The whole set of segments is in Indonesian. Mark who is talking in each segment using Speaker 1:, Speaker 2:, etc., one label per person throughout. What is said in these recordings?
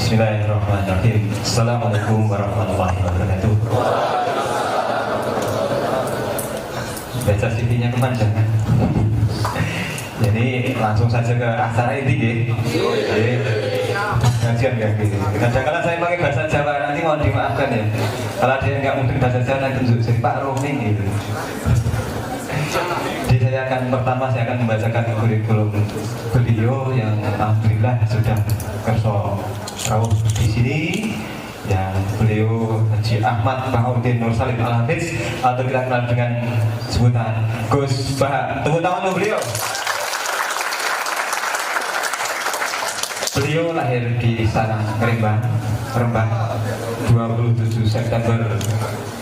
Speaker 1: Bismillahirrahmanirrahim. Assalamualaikum warahmatullahi wabarakatuh. Baca CV-nya kepanjangan. Jadi langsung saja ke acara inti ya. Ngajian ya gitu. Kadang-kadang saya pakai bahasa Jawa, nanti mau dimaafkan ya. Kalau ada yang nggak mungkin bahasa Jawa, nanti tunjuk jadi Pak Romi gitu. Jadi saya akan membacakan kurikulum beliau yang alhamdulillah sudah kerso kau di sini. Yang beliau Haji Ahmad Bahauddin Nur Salim Al-Hafiz, atau kita kenal dengan sebutan Gus Bah. Tepuk tangan untuk beliau. Beliau lahir di Sarang Rembang, 27 September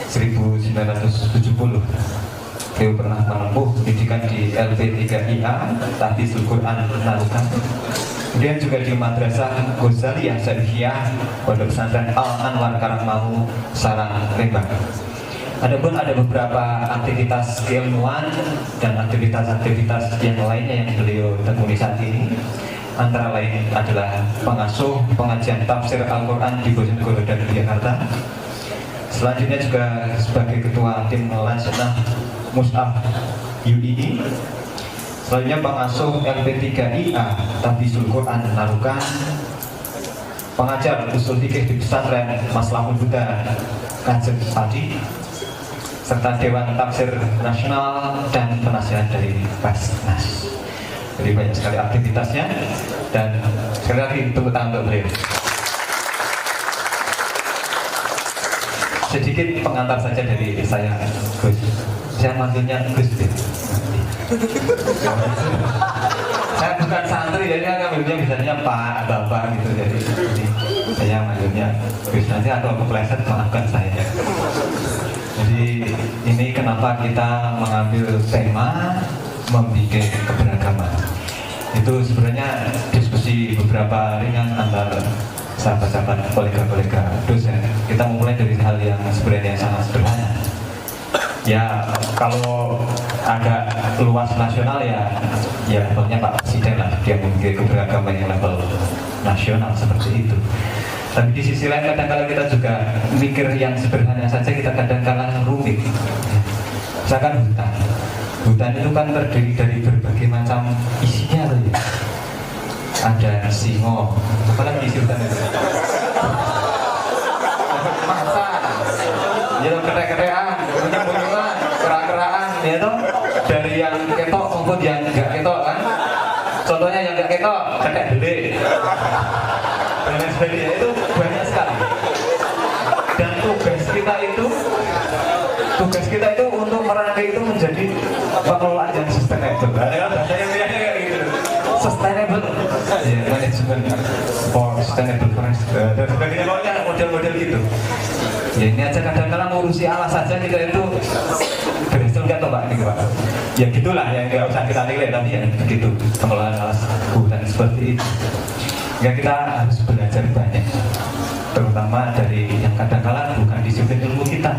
Speaker 1: 1970. Beliau pernah menempuh pendidikan di LP3IA Tahfizul Quran Narukan. Kemudian juga di Madrasah Ghazaliyah Syarifiyah Pondok Pesantren Al Anwar Karangmangu, Sarang Rembang. Adapun ada beberapa aktivitas keilmuan dan aktivitas-aktivitas yang lainnya yang beliau tekuni saat ini. Antara lain adalah pengasuh pengajian tafsir Al-Quran di Bojonegoro dan Jakarta. Selanjutnya juga sebagai ketua tim Lajnah Mushaf UII. Selanjutnya pengasuh LP3IA Tahfizul Quran Narukan, pengajar usul fikih di pesantren Maslahul Huda Kajem Padi, serta Dewan Tafsir Nasional dan penasihat dari Basnas. Jadi banyak sekali aktivitasnya, dan sekali lagi tepuk tangan untuk beliau. Sedikit pengantar saja dari saya, Gus. Saya manggilnya Gus. Saya bukan santri, jadi saya manggilnya misalnya Pak, Bapak gitu. Jadi saya manggilnya Gus. Nanti atau kepleset maafkan saya. Jadi ini kenapa kita mengambil tema membidik keberagaman. Itu sebenarnya diskusi beberapa ringan antara sahabat-sahabat, kolega-kolega dosen. Kita memulai dari hal yang sebenarnya sangat sederhana. Ya kalau agak luas nasional ya levelnya Pak Presiden lah, dia memiliki keberagaman yang level nasional seperti itu. Tapi di sisi lain kadang-kadang kita juga mikir yang sederhana saja, kita kadang-kadang rumit. Misalkan hutan itu kan terdiri dari berbagai macam isinya loh ya. Ada singo, apalagi isi hutan itu? Masa, ya kerek-kerekan, bunyi-bunyian, kerak-kerakan, ya toh. Dari yang ketok maupun yang enggak ketok kan. Contohnya yang enggak ketok, ketek dele. Dan lain sebagainya, itu banyak sekali. Dan tugas kita itu untuk merangkai itu menjadi pengelolaan yang sustainable. Ada bahasanya kayak gitu. Sustainable, ya manajemen for sustainable forest dan sebagainya, pokoknya model-model gitu. Ya ini aja kadang-kadang ngurusi alas saja kita itu berhasil nggak toh Pak, gitu Pak. Ya gitulah, ya nggak usah kita nilai, tapi ya begitu pengelolaan alas hutan seperti itu. Ya kita harus belajar banyak, terutama dari yang kadang-kadang bukan disiplin ilmu kita,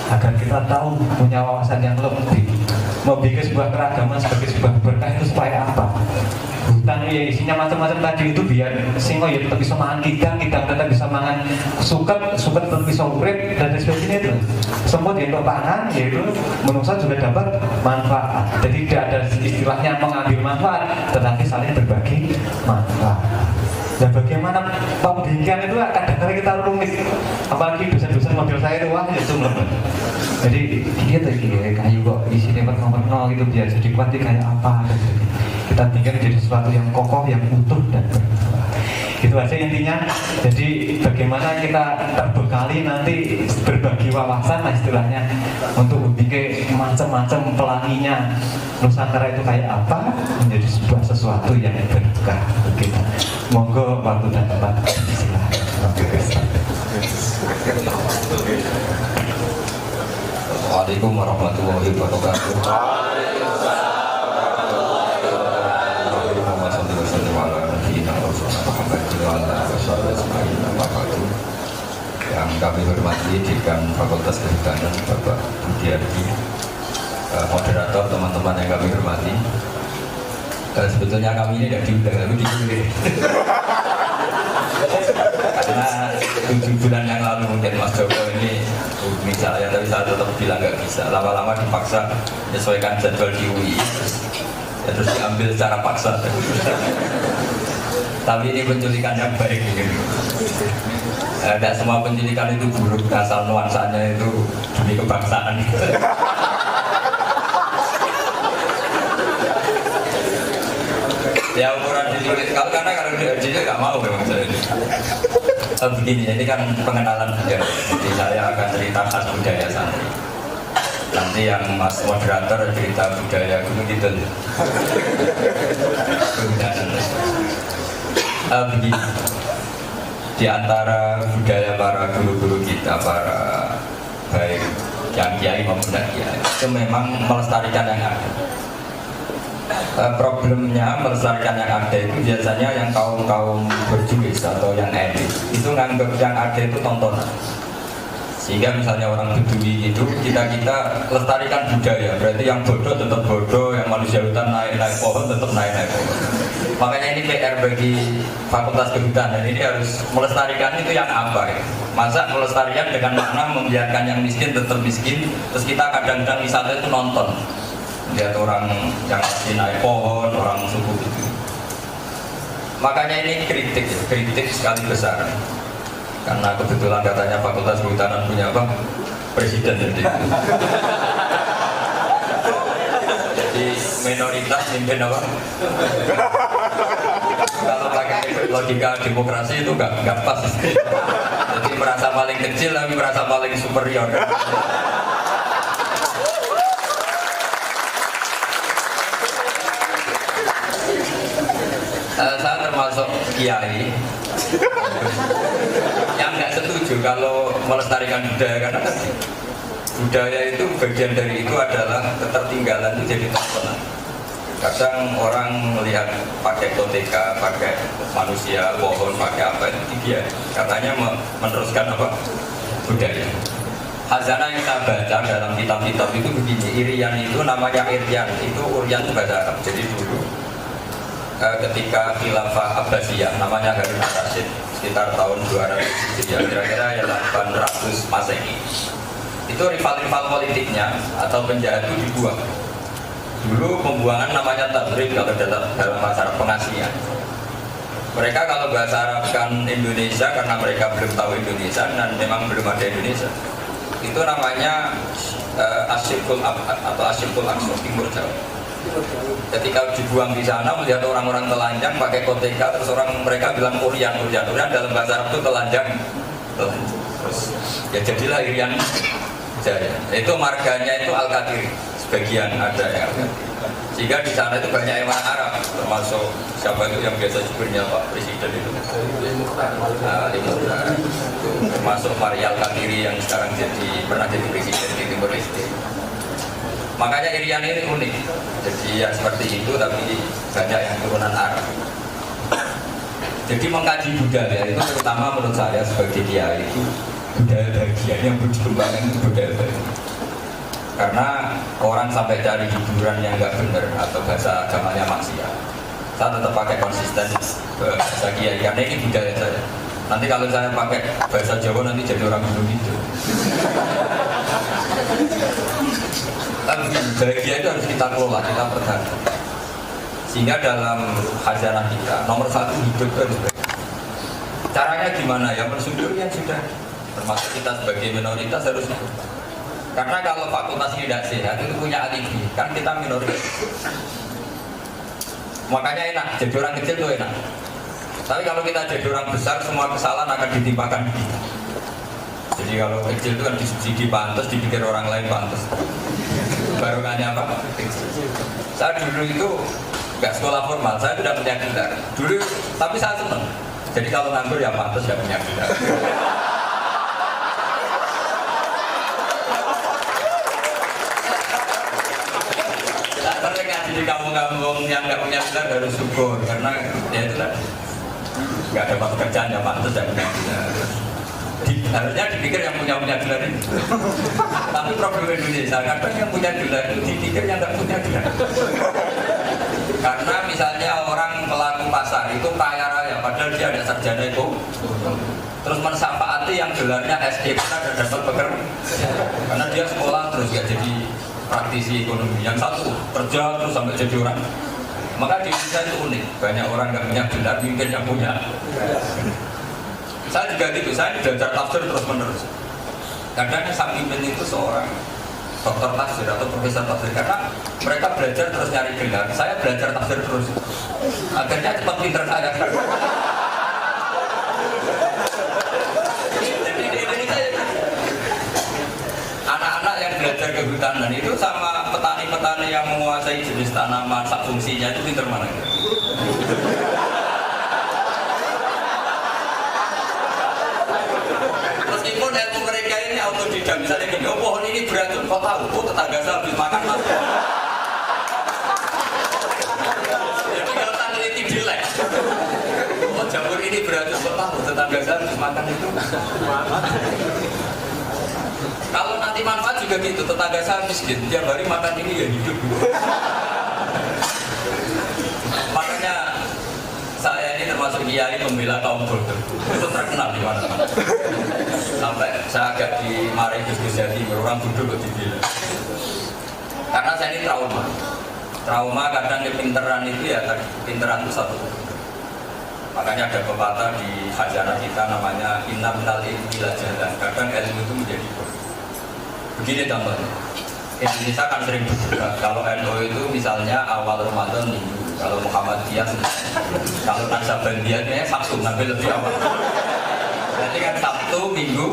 Speaker 1: agar kita tahu, punya wawasan yang lebih. Mau bikin sebuah keragaman sebagai sebuah berkah itu supaya apa? Hutan ya isinya macam-macam tadi itu biar singo ya tetap bisa makan kidang tetap bisa makan suket tetap bisa urip dan sebagainya itu. Semut ya untuk pangan, yaitu manusia juga dapat manfaat. Jadi tidak ada istilahnya mengambil manfaat, tetapi saling berbagi manfaat. Dan bagaimana pembidikan itu kadang-kadang kita rumit, apalagi dosen-dosen model saya itu wah itu melebihi. Jadi dia tadi kayu kok isinya warna-warna gitu, biar jadi kuat kayak apa. Kita bikin jadi sesuatu yang kokoh, yang utuh dan bermanfaat. Itu aja intinya. Jadi bagaimana kita terbekali nanti berbagi wawasan lah istilahnya, untuk membuat macam-macam pelanginya Nusantara itu kayak apa, menjadi sebuah sesuatu yang berkah kita. Monggo waktu dan tempat silakan.
Speaker 2: Waalaikumsalam warahmatullahi wabarakatuh. Yang kami hormati Dekan Fakultas Kehutanan Bapak Budiardi, moderator, teman-teman yang kami hormati. Sebetulnya kami ini tidak diundang, tapi dipilih. 7 bulan yang lalu mungkin Mas Joko ini hubungi saya, tapi saya tetap bilang nggak bisa. Lama-lama dipaksa menyesuaikan jadwal di UI, ya, terus diambil secara paksa. Tapi ini penculikan yang baik gitu. Tidak semua penculikan itu buruk, asal nuansanya itu demi kebangsaan. Ya ukuran diculik, karena kalau diculik nggak mau memang saya ini. Begini, ini kan pengenalan budaya. Jadi saya akan cerita khas budaya santri. Nanti yang Mas moderator cerita budaya Gunung Kidul. Begini, di antara budaya para guru-guru kita, para baik yang kiai maupun tidak kiai, itu memang melestarikan yang ada. Problemnya melestarikan yang ada itu biasanya yang kaum berjuis atau yang elit itu nganggap yang ada itu tontonan. Sehingga misalnya orang Bedui itu kita lestarikan budaya, berarti yang bodoh tetap bodoh, yang manusia hutan naik pohon tetap naik pohon. Makanya ini PR bagi Fakultas Kehutanan, ini harus melestarikan itu yang apa ya? Masa melestarikan dengan makna membiarkan yang miskin tetap miskin, terus kita kadang-kadang wisata itu nonton, lihat orang yang masih naik pohon, orang suku itu. Makanya ini kritik sekali besar. Karena kebetulan katanya Fakultas Kehutanan punya apa? Presiden jadi. Jadi minoritas mimpin apa? Kalau pakai logika demokrasi itu nggak pas. Jadi merasa paling kecil tapi merasa paling superior. Saya termasuk kiai yang nggak setuju kalau melestarikan budaya, karena budaya itu bagian dari itu adalah ketertinggalan itu jadi tontonan. Kadang orang melihat pakai koteka, pakai manusia, pohon, pakai apa itu dia katanya meneruskan apa budaya. Hazanah yang saya baca dalam kitab-kitab itu begini, Irian itu namanya Irian, itu Urian itu bahasa Arab. Jadi dulu ketika khilafah Abbasiyah namanya Harun al-Rashid sekitar tahun 200 kira-kira ya 800 Masehi, itu rival-rival politiknya atau penjahat itu dibuang. Dulu pembuangan namanya tadrib kalau dalam bahasa Arab, pengasihan. Mereka kalau bahasa Arab kan Indonesia karena mereka belum tahu Indonesia dan memang belum ada Indonesia, itu namanya Asyikul Abad atau Asyikul Aqsa, Timur Jawa. Ketika dibuang di sana melihat orang-orang telanjang pakai koteka, terus mereka bilang Urian dalam bahasa Arab itu telanjang. Terus ya jadilah Irian Jaya. Itu marganya itu Al-Qadiri, sebagian ada yang sehingga di sana itu banyak yang Arab, termasuk siapa itu yang biasa jubirnya Pak Presiden itu termasuk Maria Al-Qadiri yang sekarang pernah jadi presiden di Timur Leste. Makanya Irian ini unik, jadi ya seperti itu tapi banyak yang turunan Arab. Jadi mengkaji budaya itu terutama menurut saya sebagai kiai itu budaya bagian yang dikembangkan itu budaya bagian. Karena orang sampai cari hiburan yang nggak benar atau bahasa agamanya maksiat, saya tetap pakai konsisten bahasa kiai karena ini budaya saya. Nanti kalau saya pakai bahasa Jawa nanti jadi orang gunung itu. Bahagia itu harus kita kelola, kita pertahankan. Sehingga dalam khazanah kita nomor 1 hidup itu harus baik. Caranya gimana ya? Bersyukur yang sudah, termasuk kita sebagai minoritas harus hidup. Karena kalau fakultas ini tidak sehat itu punya alibi, kan kita minoritas. Makanya enak, jadi orang kecil itu enak. Tapi kalau kita jadi orang besar, semua kesalahan akan ditimpakan kita. Jadi kalau kecil itu kan disubsidi pantas, dipikir orang lain pantas. Barongannya apa? Saya dulu itu nggak sekolah formal, saya tidak punya gelar. Dulu, tapi saya senang. Jadi kalau nganggur ya pantas ya punya gelar. Mereka di kampung-kampung yang nggak punya gelar harus syukur karena ya itu lah nggak dapat pekerjaan ya pantas ya punya gelar. Harusnya dipikir yang punya gelar ini. Tapi problem Indonesia kadang yang punya gelar itu dipikir yang nggak punya gelar. Karena misalnya orang pelaku pasar itu kaya raya, padahal padahal dia ada sarjana ekonomi. Terus mensapaati yang gelarnya SD pun ada dapat pekerjaan karena dia sekolah terus ya jadi praktisi ekonomi. Yang satu kerja terus sampai jadi orang. Maka di Indonesia itu unik, banyak orang nggak punya gelar, mungkin yang punya. Saya juga gitu, saya belajar tafsir terus menerus. Kadang saya pimpin itu seorang dokter tafsir atau profesor tafsir karena mereka belajar terus nyari gelar, saya belajar tafsir terus. Akhirnya cepat pinter saya. Anak-anak yang belajar kehutanan itu sama petani-petani yang menguasai jenis tanaman sak fungsinya itu pinter mana? Meskipun ilmu mereka ini autodidak, misalnya gini, oh pohon ini beracun, kok tahu? Oh tetangga saya habis makan mas. Jadi kalau teliti dilek, oh jamur ini beracun, kok tahu? Tetangga saya habis makan itu. Kalau nanti manfaat juga gitu, tetangga saya miskin, tiap hari makan ini ya hidup. Makanya saya ini termasuk kiai pembela kaum bodoh, itu terkenal di mana-mana. Sampai saya agak dimarahi Gus Jadi, orang bodoh kok dibela. Karena saya ini trauma kadang kepinteran itu ya, pinteran itu satu. Makanya ada pepatah di hajana kita namanya inna minal ilmi la jalan. Kadang ilmu itu menjadi bodoh. Begini contohnya, Indonesia kan sering berdebat. Kalau NU itu misalnya awal Ramadan minggu, kalau Muhammadiyah kalau Naksabandiyah ini Sabtu, nanti lebih awal. Berarti kan Sabtu, Minggu.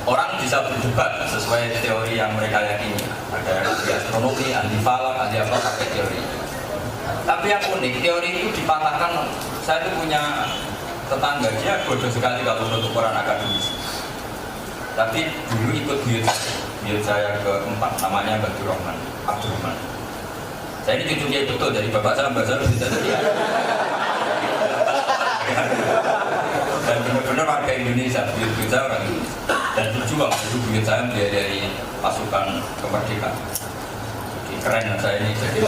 Speaker 2: Orang bisa berdebat sesuai teori yang mereka yakini. Ada anti astronomi, anti falak, anti apa pakai teori. Tapi yang unik, teori itu dipatahkan. Saya itu punya tetangga, dia bodoh sekali kalau untuk Quran akademis. Tapi dulu ikut buyut saya keempat, namanya Abdurrahman. Saya ini cucunya betul dari bapak saya, mbak saya bisa jadi. Dan benar-benar warga Indonesia, buyut saya orang Indonesia. Dan berjuang, dulu buyut saya dari pasukan kemerdekaan. Keren saya ini jadi.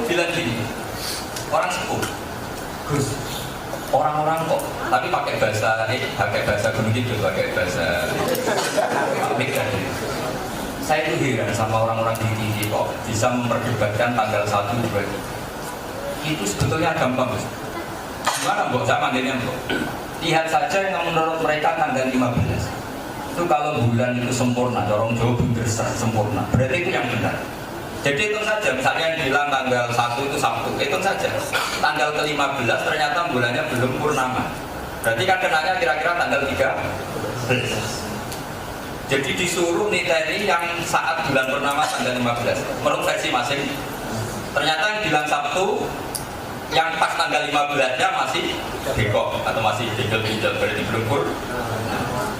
Speaker 2: Bilang gini, orang sepuh, Gus, orang-orang kok, tapi pakai bahasa Gunung Kidul, pakai bahasa Mega. Saya itu heran sama orang-orang tinggi kok bisa memperdebatkan tanggal 1, 2. Itu sebetulnya gampang, Gus. Gimana Mbok zaman ini Mbok? Lihat saja yang menurut mereka tanggal 15. Itu kalau bulan itu sempurna, orang Jawa bener sempurna. Berarti itu yang benar. Jadi hitung saja, misalnya yang bilang tanggal 1 itu Sabtu, hitung saja. Tanggal ke-15 ternyata bulannya belum purnama. Berarti kan kenanya kira-kira tanggal 13. Jadi disuruh niteni yang saat bulan purnama tanggal 15. Menurut versi masing. Ternyata yang bilang Sabtu, yang pas tanggal 15-nya masih bekok atau masih degel-degel, berarti belum purnama.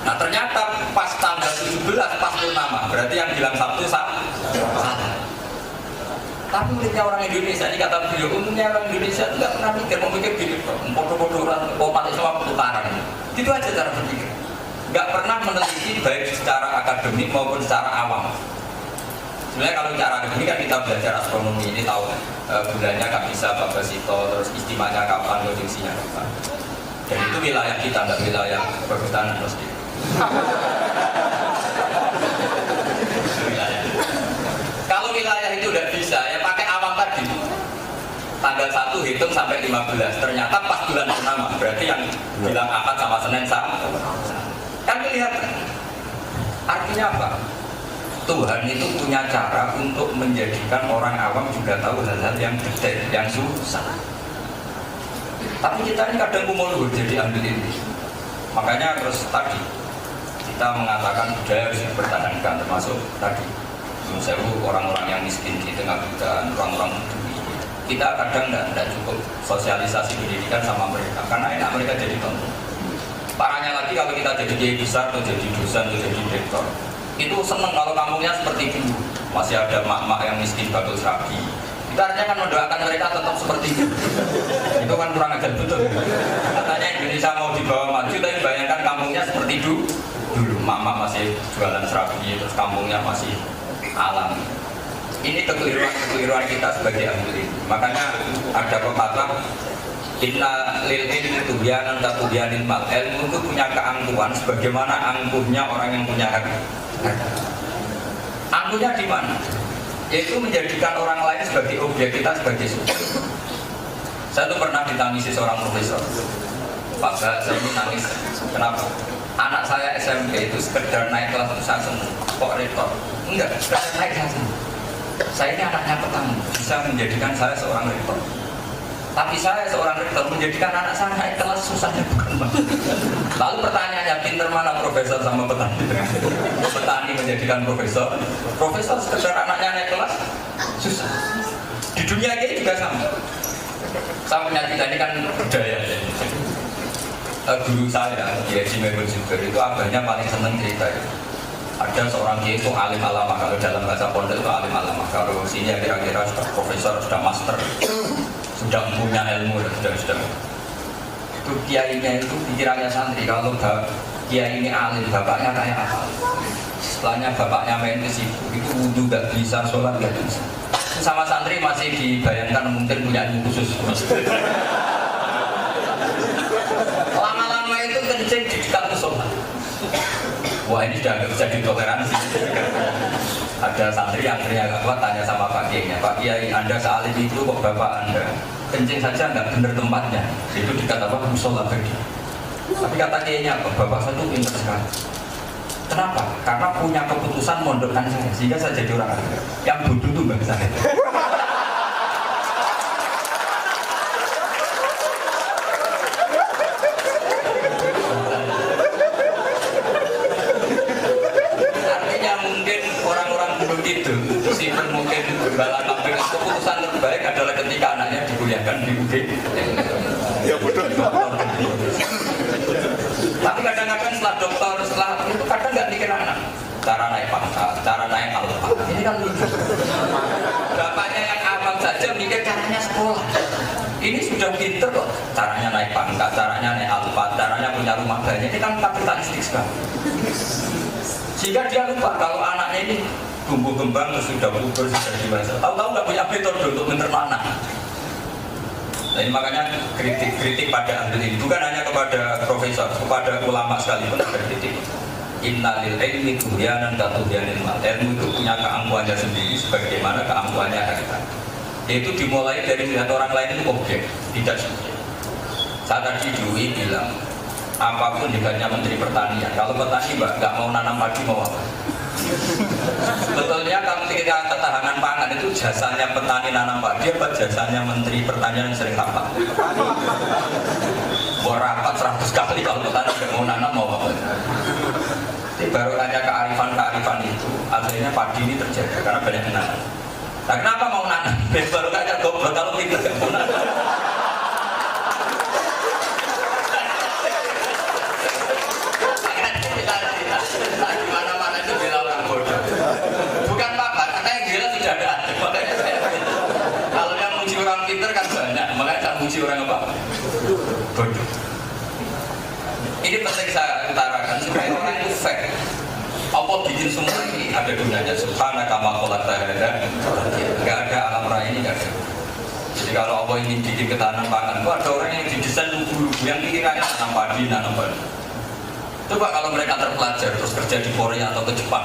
Speaker 2: Nah ternyata pas tanggal 17 pas purnama, berarti yang bilang Sabtu salah. Tapi uniknya orang Indonesia, ini kata beliau, umumnya orang Indonesia tidak pernah mikir, mau mikir gini, bodoh-bodoh orang komat semua putaran. Gitu aja cara berpikir. Nggak pernah meneliti baik secara akademik maupun secara awam. Sebenarnya kalau cara akademik kan kita belajar astronomi, ini tahu bulannya nggak bisa Babasito, terus istimanya kapan, konjungsinya kapan. Dan itu wilayah kita, nggak wilayah perhutanan mesti. Kalau wilayah itu udah bisa, ya pakai awam tadi. Tanggal 1 hitung sampai 15. Ternyata pas bulan purnama, berarti yang bilang Ahad sama Senin sama. Kan kelihatan. Artinya apa? Tuhan itu punya cara untuk menjadikan orang awam juga tahu hal-hal yang detail, yang susah. Tapi kita ini kadang kumul jadi ambil ini. Makanya terus tadi kita mengatakan budaya harus dipertahankan, termasuk tadi orang-orang yang miskin di tengah hutan, orang-orang peduli. Kita kadang tidak cukup sosialisasi pendidikan sama mereka, karena enak mereka jadi tonton. Parahnya lagi kalau kita jadi kiai besar atau jadi dosen atau jadi direktor, itu seneng kalau kampungnya seperti dulu, masih ada mak-mak yang miskin bakul serabi. Kita artinya kan mendoakan mereka tetap seperti itu. Itu kan kurang ajar betul. Katanya Indonesia mau dibawa maju, tapi bayangkan kampungnya seperti dulu. mama masih jualan serabi, terus kampungnya masih alam. Ini kekeliruan kita sebagai ahli. Makanya ada pepatah, inna lil ilmi tubyanan katubyanil mal. Ilmu itu punya keangkuhan sebagaimana angkuhnya orang yang punya harta. Angkuhnya di mana? Yaitu menjadikan orang lain sebagai objek, kita sebagai subjek. Saya tuh pernah ditangisi seorang profesor. Pak, saya ini nangis. Kenapa? Anak saya SMP itu sekedar naik kelas itu saya senang. Kok rektor? Enggak, sekedar naik kelas. Saya ini anaknya pertama, bisa menjadikan saya seorang rektor. Tapi saya seorang rektor menjadikan anak saya naik kelas susahnya bukan banget. Lalu pertanyaannya, pinter mana profesor sama petani? Petani menjadikan profesor, profesor sekedar anaknya naik kelas susah. Di dunia ini juga sama. Saya punya cerita, ini kan budaya ya. Guru saya, Kiai Mebel Zubair itu abahnya paling seneng cerita ya. Ada seorang kiai itu alim alama, kalau dalam bahasa pondok itu alim alama. Kalau sini kira-kira sudah profesor, sudah master, sudah punya ilmu, sudah. Itu kiainya itu pikirannya santri, kalau kiai ini alim, bapaknya kayak apa? Setelahnya bapaknya main ke situ, itu wudhu gak bisa, sholat gak bisa. Sama santri masih dibayangkan mungkin punya ilmu khusus. Lama-lama itu kencing di dekat musola. Wah, ini sudah nggak bisa ditoleransi. Ada santri yang akhirnya agak kuat tanya sama Pak Kiai, Pak Kiai, Anda sealim itu kok Bapak Anda kencing saja nggak benar tempatnya, itu dekat apa musola tadi. Tapi kata Kiainya, Bapak saya itu pintar sekali. Kenapa? Karena punya keputusan mondokkan saya, sehingga saya jadi orang yang bodoh itu nggak bisa. Artinya mungkin orang-orang bodoh itu, simpen mungkin gembala kambing, keputusan terbaik adalah ketika anaknya dikuliahkan di UG.
Speaker 3: Ya bodoh.
Speaker 2: Tapi kadang-kadang setelah dokter, setelah itu kadang nggak mikir anak. Cara naik pangkat, cara naik alfa. Ini kan lucu. Bapaknya yang awam saja mikir caranya sekolah. Ini sudah pinter kok. Caranya naik pangkat, caranya naik alfa, caranya punya rumah banyak. Ini kan kapitalistik sekali. Sehingga dia lupa kalau anaknya ini tumbuh kembang, sudah puber, sudah dewasa. Tahu-tahu nggak punya metode untuk menerima anak. Nah, ini makanya kritik pada ahli ini bukan hanya kepada profesor, kepada ulama sekalipun ada kritik. Innalil ilmi tuhyanan katubyanil mal. Ilmu itu punya keangkuhannya sendiri sebagaimana keangkuhannya harta. Yaitu dimulai dari melihat orang lain itu objek, tidak subjek. Saya tadi di UI bilang, apapun hebatnya Menteri Pertanian, kalau petani nggak mau nanam padi mau apa? Sebetulnya kalau ketika ketahanan pangan itu jasanya petani nanam padi apa jasanya Menteri Pertanian yang sering rapat? Mau rapat 100 kali kalau petani nggak mau nanam mau apa? Jadi baru hanya kearifan itu akhirnya padi ini terjaga karena banyak yang nanam. Nah, kenapa mau nanam? Baru kayak goblok kalau kita nggak mau nanam. Mana-mana itu bela orang bodoh. Bukan apa-apa, karena yang bela sudah ada. Makanya saya kalau yang muji orang pintar kan banyak, makanya saya muji orang apa? Bodoh. Ini penting saya utarakan supaya orang itu fair. Allah bikin semua ini ada gunanya. Subhanaka ma khalaqta hadza. Enggak ada alam raya ini enggak ada. Jadi kalau Allah ingin bikin ketahanan pangan, itu ada orang yang didesain lugu-lugu yang pikirannya nanam padi. Coba kalau mereka terpelajar terus kerja di Korea atau ke Jepang,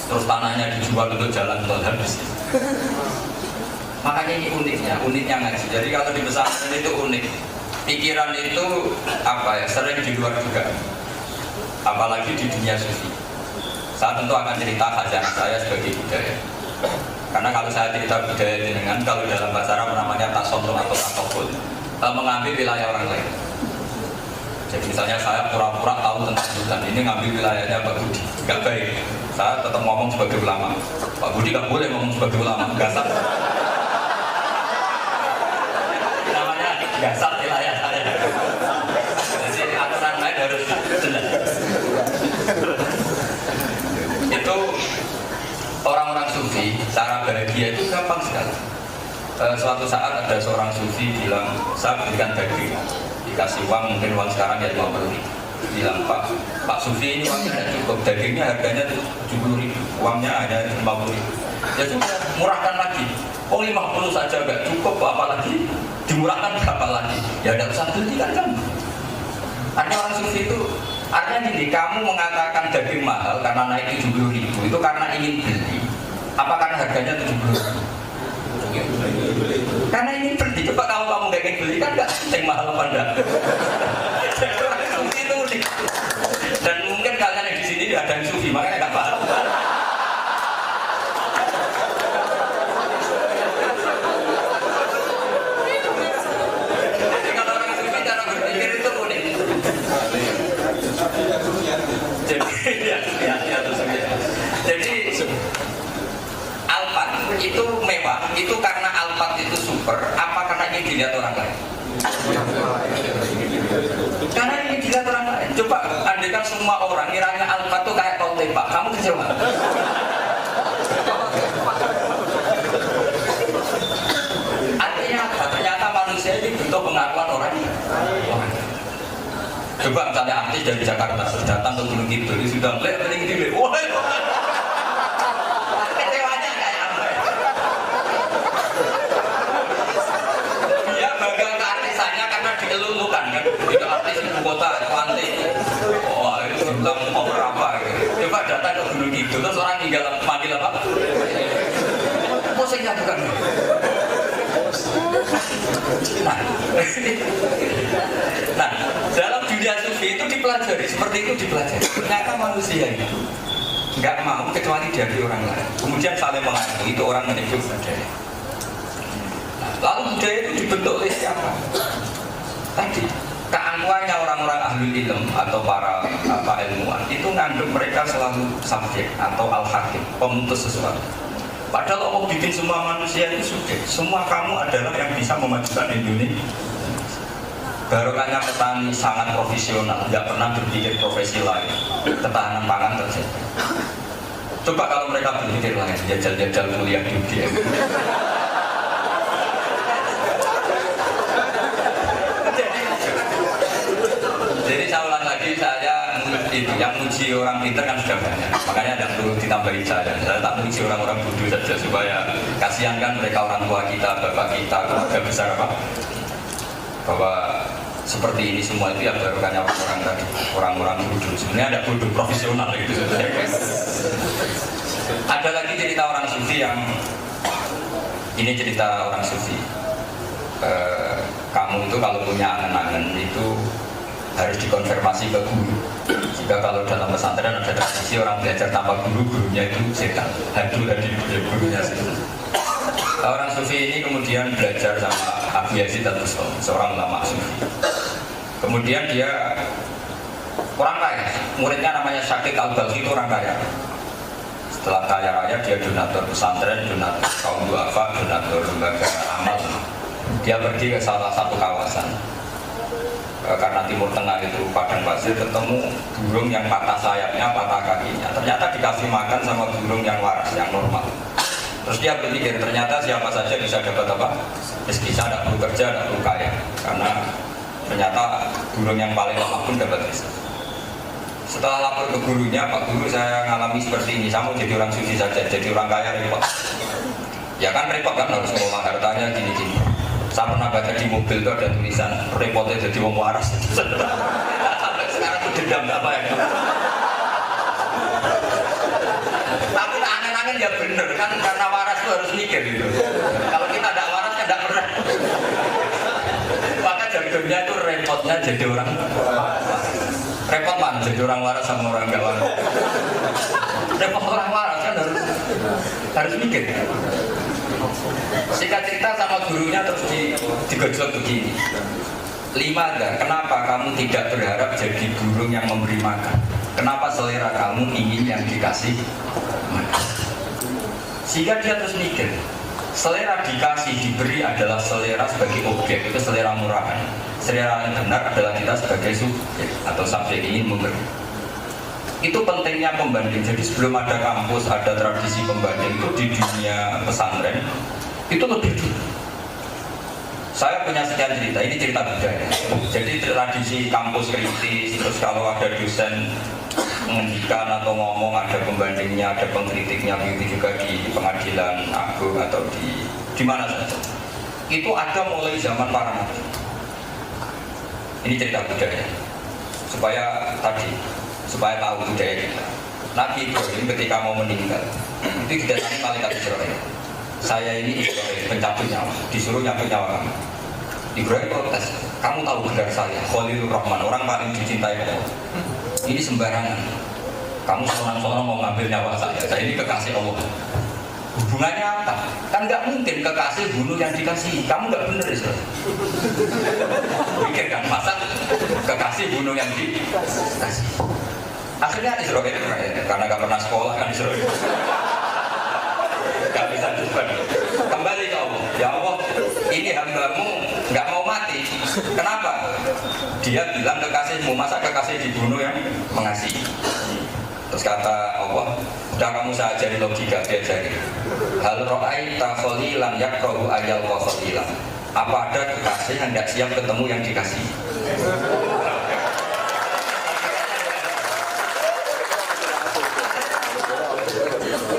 Speaker 2: terus tanahnya dijual untuk jalan tol habis. Makanya ini uniknya ngaji. Jadi kalau di pesantren itu unik. Pikiran itu apa ya sering di luar juga. Apalagi di dunia sufi. Saya tentu akan cerita khazanah saya sebagai budaya. Karena kalau saya cerita budaya dengan kalau dalam bahasa Arab namanya tasawuf atau tasawuf, mengambil wilayah orang lain. Jadi misalnya saya pura-pura tahu tentang hutan ini ngambil wilayahnya Pak Budi, nggak baik. Saya tetap ngomong sebagai ulama. Pak Budi nggak boleh ngomong sebagai ulama, gasat. Namanya gasat wilayah saya. Jadi aturan lain harus jelas. Itu orang-orang sufi, cara bahagia itu gampang sekali. Suatu saat ada seorang sufi bilang, saya berikan daging. Dikasih uang, mungkin uang sekarang ya 50.000. bilang Pak Sufi ini uangnya tidak cukup, dagingnya harganya 70.000, uangnya hanya 50.000. Ya sudah, murahkan lagi. Oh 50 saja nggak cukup, apalagi dimurahkan berapa lagi? Ya tidak usah beli kan kan? Artinya orang Sufi itu, artinya gini, kamu mengatakan daging mahal karena naik 70.000 itu karena ingin beli. Apa karena harganya 70.000? Karena ingin beli. Coba kalau kamu nggak ingin beli kan nggak penting mahal apa enggak? Jadi orang Sufi itu unik. Dan mungkin kalian yang di sini ada yang Sufi, makanya nggak paham. Jadi kalau orang Sufi cara berpikir itu unik. Jadi Alphard itu mewah, itu karena Alphard itu super, apa karena ingin dilihat orang lain? Karena ingin dilihat orang lain. Coba andaikan semua orang kiranya Alphard itu kayak kau tembak, kamu kecewa? Artinya apa? Ternyata manusia ini butuh pengakuan orang. Coba misalnya artis dari Jakarta datang ke Gunung Kidul, sudah lihat paling gede, wah, kecewanya kayak apa? Dia bangga ke artisannya karena dielulukan kan, itu artis ibu kota, cantik, wah itu bilang mau berapa? Gitu. Coba datang ke Gunung Kidul, terus orang tinggal panggil apa? Musiknya bukan. Nah, dalam dunia Sufi itu dipelajari, seperti itu dipelajari. Ternyata manusia itu nggak mau kecuali dari orang lain. Kemudian saling mengaku, itu orang menyebut budaya. Lalu budaya itu dibentuk oleh siapa? Tadi keangkuhannya orang-orang ahli ilm atau para ilmuwan itu nganggap mereka selalu subjek atau al-hakim, pemutus sesuatu. Padahal Allah bikin semua manusia itu subjek. Semua kamu adalah yang bisa memajukan Indonesia. Barokahnya petani sangat profesional, nggak pernah berpikir profesi lain. Ketahanan pangan terjadi. Coba kalau mereka berpikir lain, jajal-jajal kuliah di UGM. Jadi saya ulang lagi, saya itu yang muji orang pintar kan sudah banyak, makanya tidak perlu ditambahi saya tak muji orang-orang bodoh saja supaya kasihan kan mereka orang tua kita, bapak kita, keluarga besar apa bahwa seperti ini semua itu ya barokahnya orang tadi, orang-orang bodoh. Sebenarnya ada bodoh profesional gitu saja. Ada lagi cerita orang Sufi yang ini cerita orang Sufi. Kamu itu kalau punya angan-angan itu harus dikonfirmasi ke guru. Jika kalau dalam pesantren ada tradisi orang belajar tanpa guru, gurunya itu setan. Hadul gurunya setan. Orang Sufi ini kemudian belajar sama Abu Yazid Al-Bustami, seorang ulama Sufi. Kemudian dia orang kaya, muridnya namanya Syakik Al-Balkhi, itu orang kaya. Setelah kaya raya dia donatur pesantren, donatur kaum duafa, donatur lembaga amal. Dia pergi ke salah satu kawasan. Karena Timur Tengah itu padang pasir, ketemu burung yang patah sayapnya, patah kakinya. Ternyata dikasih makan sama burung yang waras, yang normal. Terus dia berpikir, ternyata siapa saja bisa dapat apa? Rezeki, saya tidak perlu kerja, tidak perlu kaya. Karena ternyata burung yang paling lemah pun dapat rezeki. Setelah lapor ke gurunya, Pak Guru saya ngalami seperti ini, saya mau jadi orang suci saja, jadi orang kaya repot. Ya kan repot kan, harus ngelola hartanya gini-gini. Saya pernah baca di mobil itu ada tulisan repotnya jadi wong waras. Sampai sekarang itu dendam apa ya? Tapi angen-angen ya bener kan, karena waras itu harus mikir gitu. Kalau kita tidak waras kan tidak pernah. Maka jargonnya itu repotnya jadi orang. Repot mana jadi orang waras sama orang nggak waras? Repot orang waras kan harus mikir. Singkat cerita sama gurunya terus digojlok begini. 5 ada, kenapa kamu tidak berharap jadi burung yang memberi makan? Kenapa selera kamu ingin yang dikasih makan? Sehingga dia terus mikir, selera dikasih, diberi adalah selera sebagai objek, itu selera murahan. Selera yang benar adalah kita sebagai subjek atau subjek ingin memberi. Itu pentingnya pembanding. Jadi sebelum ada kampus, ada tradisi pembanding itu di dunia pesantren itu lebih dulu. Saya punya sekian cerita, ini cerita budaya. Jadi tradisi kampus kritis, terus kalau ada dosen menghentikan atau ngomong, ada pembandingnya, ada pengkritiknya, begitu juga di pengadilan agung atau di mana saja. Itu ada mulai zaman para nabi. Ini cerita budaya. Supaya tahu budaya kita. Nabi Ibrahim ketika mau meninggal, itu didatangi malaikat Israel. Saya ini Israel, pencabut nyawa, disuruh nyabut nyawa kamu. Ibrahim protes, kamu tahu gelar saya, Khalilur Rahman, orang paling dicintai Allah. Ini sembarangan. Kamu seorang-seorang mau ngambil nyawa saya ini kekasih Allah. Hubungannya apa? Kan nggak mungkin kekasih bunuh yang dikasih. Kamu nggak bener Israel. Pikir kan, masa kekasih bunuh yang dikasih. Akhirnya Israel karena nggak pernah sekolah kan Israel. Gak bisa cepat. Kembali ke Allah. Ya Allah, ini hambamu nggak mau mati. Kenapa? Dia bilang kekasihmu, masa kekasih dibunuh yang mengasihi. Terus kata Allah, udah kamu saya ajari logika, diajari. Hal ra'aita khalilan yakrahu ayal khalilan. Apa ada kekasih yang tidak siap ketemu yang dikasih?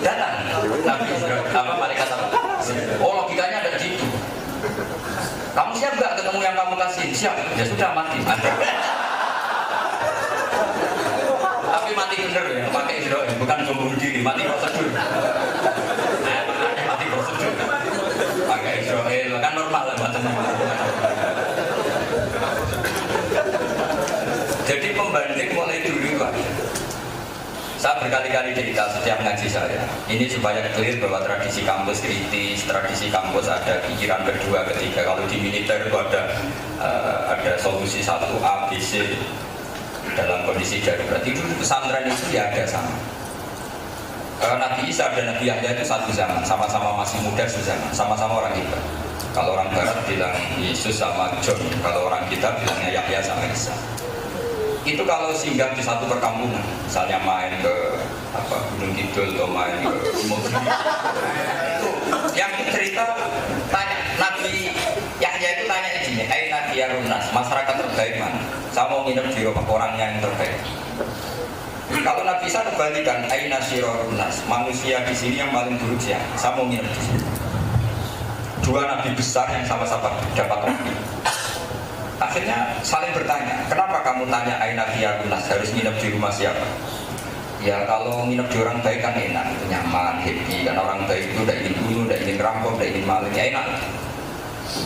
Speaker 2: Datang Nabi malaikat apa? Oh logikanya ada di situ. Kamu siap nggak ketemu yang kamu kasih? Siap. Ya sudah mati. Tapi mati bener ya, pakai Israel, bukan bunuh diri, mati prosedur. Mati prosedur. Pakai Israel kan normal lah macamnya. Jadi pembanding mulai dulu Pak. Saya berkali-kali cerita setiap ngaji saya. Ini supaya clear bahwa tradisi kampus kritis, tradisi kampus ada pikiran kedua, ketiga. Kalau di militer itu ada solusi 1A, B, C dalam kondisi darurat. Itu pesantren itu ya ada sama. Nabi Isa dan Nabi Yahya itu satu zaman, sama-sama masih muda sezaman, sama-sama orang kita. Kalau orang Barat bilang Yesus sama John, kalau orang kita bilangnya Yahya sama Isa. Itu kalau singgah di satu perkampungan, misalnya main ke Gunung Kidul atau main ke Mobil, itu yang cerita tanya Nabi Yahya itu tanya begini, Aina Diyarunas, masyarakat terbaik mana? Saya mau nginep di rumah orangnya yang terbaik. Kalau Nabi Isa kebalikan, Aina Syirorunas, manusia di sini yang paling buruk siapa? Saya mau nginep di sini. Dua nabi besar yang sama-sama dapat wahyu. Akhirnya saling bertanya, kenapa kamu tanya Aina Diyarunas, harus nginep di rumah siapa? Ya kalau nginep di orang baik kan enak, itu nyaman, happy. Kan orang baik itu udah ingin bunuh, udah ingin rampok, udah ingin maling, ya enak.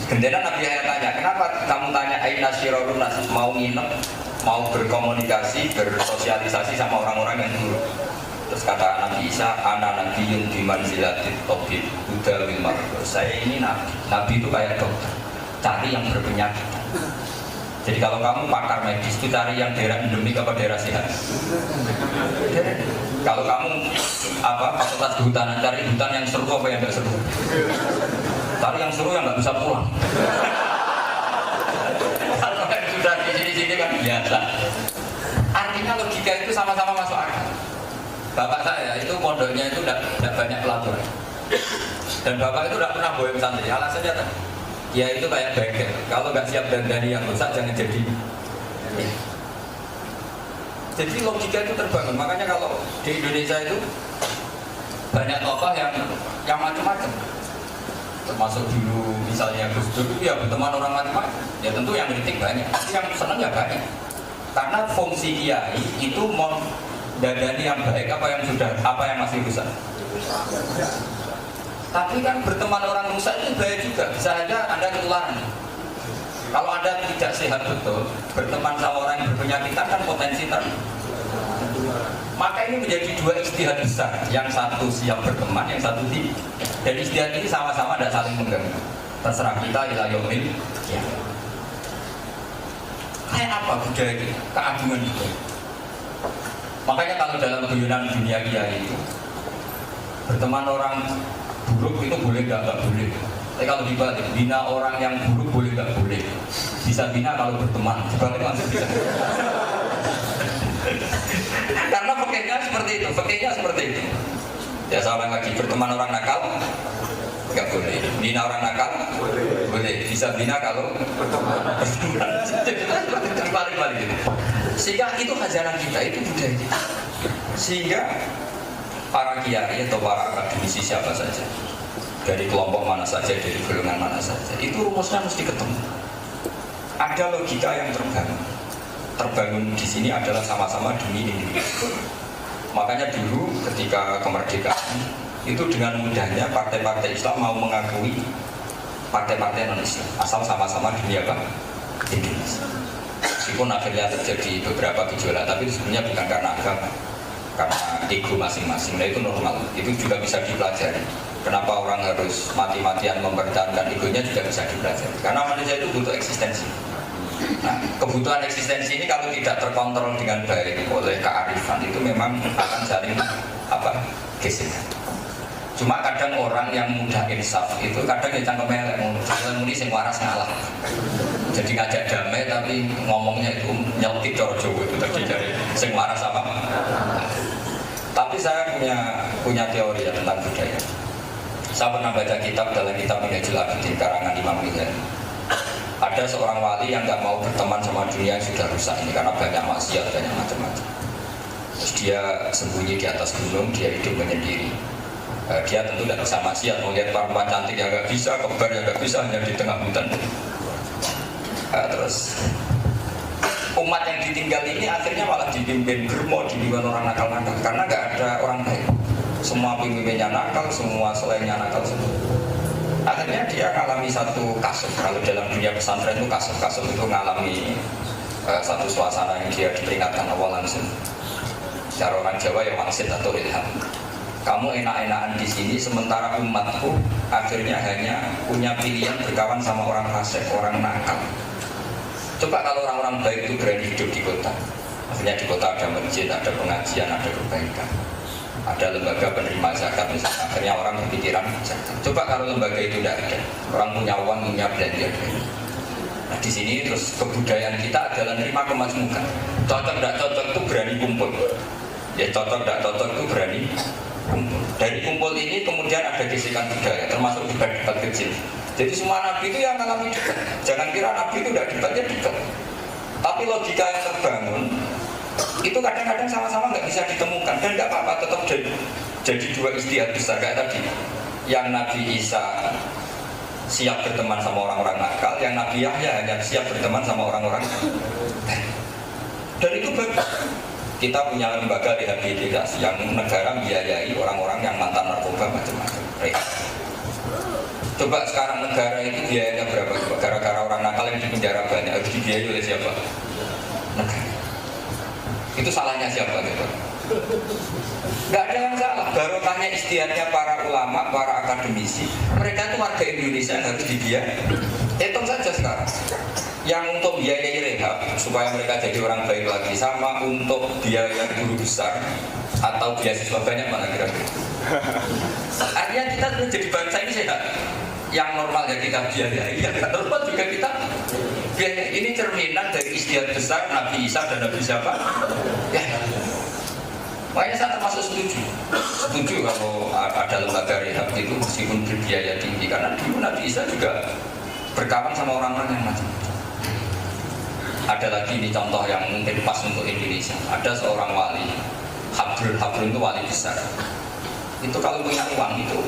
Speaker 2: Kemudian Nabi Yahya tanya, kenapa kamu tanya Aina Syirorunas, mau nginep, mau berkomunikasi, bersosialisasi sama orang-orang yang buruk. Terus kata Nabi Isa, ana nabiyun bimanzilatit tabib udawil marad. Saya ini nabi itu kayak dokter, cari yang berpenyakit. Jadi kalau kamu pakar medis itu cari yang daerah endemik apa daerah sehat. Kalau kamu fakultas kehutanan cari hutan yang seru apa yang nggak seru. Cari yang seru yang nggak bisa pulang. Kalau yang sudah di sini kan biasa. Artinya logika itu sama-sama masuk akal. Bapak saya itu pondoknya itu tidak banyak pelaturan. Dan bapak itu tidak pernah bohong santri. Alasannya tadi. Ya itu kayak bengkel, kalau nggak siap dandani yang rusak jangan jadi. Jadi logika itu terbangun, makanya kalau di Indonesia itu banyak tokoh yang macam-macam. Termasuk dulu misalnya Gus Dur ya berteman orang macam-macam. Ya tentu yang kritik banyak, tapi yang senang ya banyak. Karena fungsi kiai itu mau dandani yang baik apa yang masih rusak. Tapi kan berteman orang rusak itu bahaya juga, bisa saja Anda ketularan. Kalau Anda tidak sehat betul, berteman sama orang yang berpenyakitan kan potensi Maka ini menjadi dua ijtihad besar, yang satu siap berteman, yang satu tidak. Dan ijtihad ini sama-sama tidak saling mengganggu. Terserah kita ila yaumil qiyamah. Kayak apa budaya kita? Keagungan kita. Makanya kalau dalam guyonan dunia kiai itu berteman orang buruk itu boleh nggak boleh. Tapi kalau dibalik, bina orang yang buruk boleh nggak boleh. Bisa bina kalau berteman, dibalik langsung bisa. Karena fakihnya seperti itu, fakihnya seperti itu. Ya seorang lagi berteman orang nakal, Nggak boleh. Bina orang nakal? Boleh. Bisa bina kalau berteman. Balik-balik. Sehingga itu khazanah kita, itu budaya kita. Sehingga para kiai atau para akademisi siapa saja, dari kelompok mana saja, dari golongan mana saja, itu rumusnya mesti ketemu. Ada logika yang terbangun di sini adalah sama-sama demi Indonesia. Makanya dulu ketika kemerdekaan itu dengan mudahnya partai-partai Islam mau mengakui partai-partai non-Islam asal sama-sama demi apa? Indonesia. Meskipun akhirnya terjadi beberapa gejolak, tapi sebenarnya bukan karena agama, karena ego masing-masing. Nah itu normal, itu juga bisa dipelajari. Kenapa orang harus mati-matian mempertahankan egonya juga bisa dipelajari. Karena manusia itu butuh eksistensi. Nah, kebutuhan eksistensi ini kalau tidak terkontrol dengan baik oleh kearifan itu memang akan saling gesekan. Cuma kadang orang yang mudah insaf itu kadang ya cangkem elek, jangan muni sing waras ngalah. Jadi ngajak damai tapi ngomongnya itu nyeltik cara Jawa itu tadi dari sing waras apa. Tapi saya punya teori ya tentang budaya. Saya pernah baca kitab dalam kitab Minhajul Abidin karangan Imam Ghazali. Ada seorang wali yang nggak mau berteman sama dunia yang sudah rusak ini karena banyak maksiat, banyak macam-macam. Terus dia sembunyi di atas gunung, dia hidup menyendiri. Dia tentu tidak bisa maksiat, melihat perempuan cantik yang nggak bisa, kembar yang nggak bisa, hanya di tengah hutan. Terus umat yang ditinggal ini akhirnya malah dipimpin germo, dipimpin orang nakal-nakal karena nggak ada orang baik. Semua pemimpinnya nakal, semua selainnya nakal semua. Akhirnya dia mengalami satu kasus. Kalau dalam dunia pesantren itu kasus itu mengalami satu suasana yang dia diperingatkan awal langsung. Cara orang Jawa ya wangsit atau ilham. Kamu enak-enakan di sini sementara umatku akhirnya hanya punya pilihan berkawan sama orang fasik, orang nakal. Coba kalau orang-orang baik itu berani hidup di kota. Akhirnya di kota ada masjid, ada pengajian, ada kebaikan. Ada lembaga penerima zakat misalnya, akhirnya orang berpikiran zakat. Coba kalau lembaga itu tidak ada, orang punya uang, punya belanja. Nah di sini terus kebudayaan kita adalah nerima kemajmukan. Cocok tidak cocok itu berani kumpul. Ya cocok tidak cocok itu berani kumpul. Dari kumpul ini kemudian ada gesekan budaya, termasuk debat kecil. Jadi semua nabi itu yang mengalami debat. Jangan kira nabi itu tidak debatnya debat. Tapi logika yang terbangun itu kadang-kadang sama-sama nggak bisa ditemukan dan nggak apa-apa, tetap jadi dua ijtihad besar kayak tadi. Yang Nabi Isa siap berteman sama orang-orang nakal, yang Nabi Yahya hanya siap berteman sama orang-orang baik. Dan itu bagus. Kita punya lembaga rehabilitasi yang negara biayai orang-orang yang mantan narkoba macam-macam. Coba sekarang negara itu biayanya berapa? Gara-gara orang nakal yang di penjara banyak harus dibiayai oleh siapa? Negara. Itu salahnya siapa gitu? Gak ada yang salah. Barokahnya ijtihadnya para ulama, para akademisi. Mereka itu warga Indonesia yang harus dibiayai. Hitung saja sekarang. Yang untuk biayai rehab supaya mereka jadi orang baik lagi, sama untuk biaya guru besar atau beasiswa banyak mana kira-kira? Artinya kita jadi bangsa ini sehat. Yang normal ya kita biayai, yang tidak normal juga kita biayai. Ini cerminan dari ijtihad besar Nabi Isa dan Nabi siapa? Ya. Makanya saya termasuk setuju kalau ada lembaga rehab itu meskipun berbiaya tinggi, karena dulu Nabi Isa juga berkawan sama orang-orang yang macam-macam. Ada lagi ini contoh yang mungkin pas untuk Indonesia. Ada seorang wali, Habrul itu wali besar. Itu kalau punya uang itu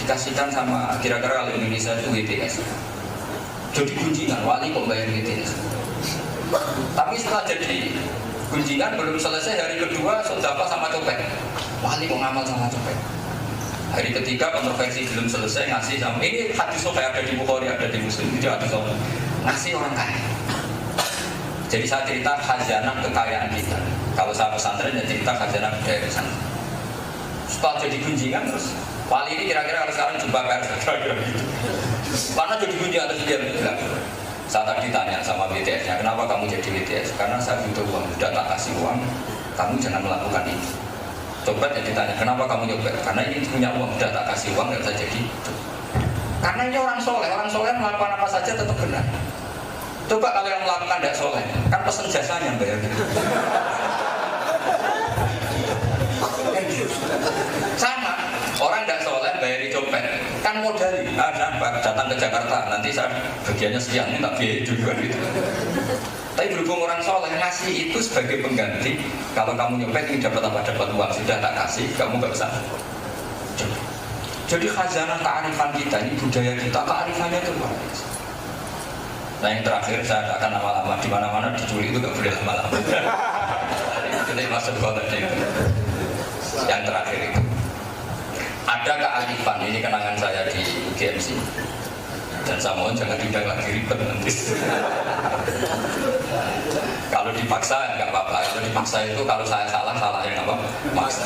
Speaker 2: dikasihkan sama kira-kira kalau Indonesia itu WTS. Jadi gunjingan, wali kok bayar WTS. Tapi setelah jadi gunjingan belum selesai, hari kedua sedekah sama copet. Wali kok ngamal sama copet. Hari ketiga kontroversi belum selesai, ngasih sama ini hadis sokai ada di Bukhari, ada di Muslim, itu hadis sokai ngasih orang kaya. Jadi saya cerita khazanah kekayaan kita. Kalau saya pesantren ya cerita khazanah budaya pesantren. Setelah jadi gunjingan terus wali ini kira-kira kalau sekarang jumpa pers kira-kira gitu. Karena jadi gunjingan terus dia bilang, saya tadi tanya sama WTS-nya, kenapa kamu jadi WTS? Karena saya butuh uang, udah tak kasih uang, kamu jangan melakukan ini. Copet ya ditanya, kenapa kamu nyopet? Karena ini punya uang, udah tak kasih uang, nggak bisa jadi. Karena ini orang soleh melakukan apa saja tetap benar. Coba kalau yang melakukan tidak soleh, kan pesen jasanya bayar. Sama, orang tidak soleh bayari copet, kan modali. Nah, datang ke Jakarta, nanti saya bagiannya sekian, ini tak biaya juga gitu. Tapi berhubung orang soleh ngasih itu sebagai pengganti. Kalau kamu nyopet ini dapat apa? Dapat uang, sudah tak kasih, kamu nggak usah. Jadi khazanah kearifan kita ini, budaya kita, kearifannya itu luar biasa. Nah yang terakhir saya tak akan lama-lama, di mana-mana diculik itu nggak boleh lama-lama. Jadi masuk tadi itu. Yang terakhir itu ada kearifan, ini kenangan saya di GMC. Dan saya mohon jangan diundang lagi, ribet nanti. Kalau dipaksa nggak apa-apa. Kalau dipaksa itu kalau saya salah yang apa? Maksa.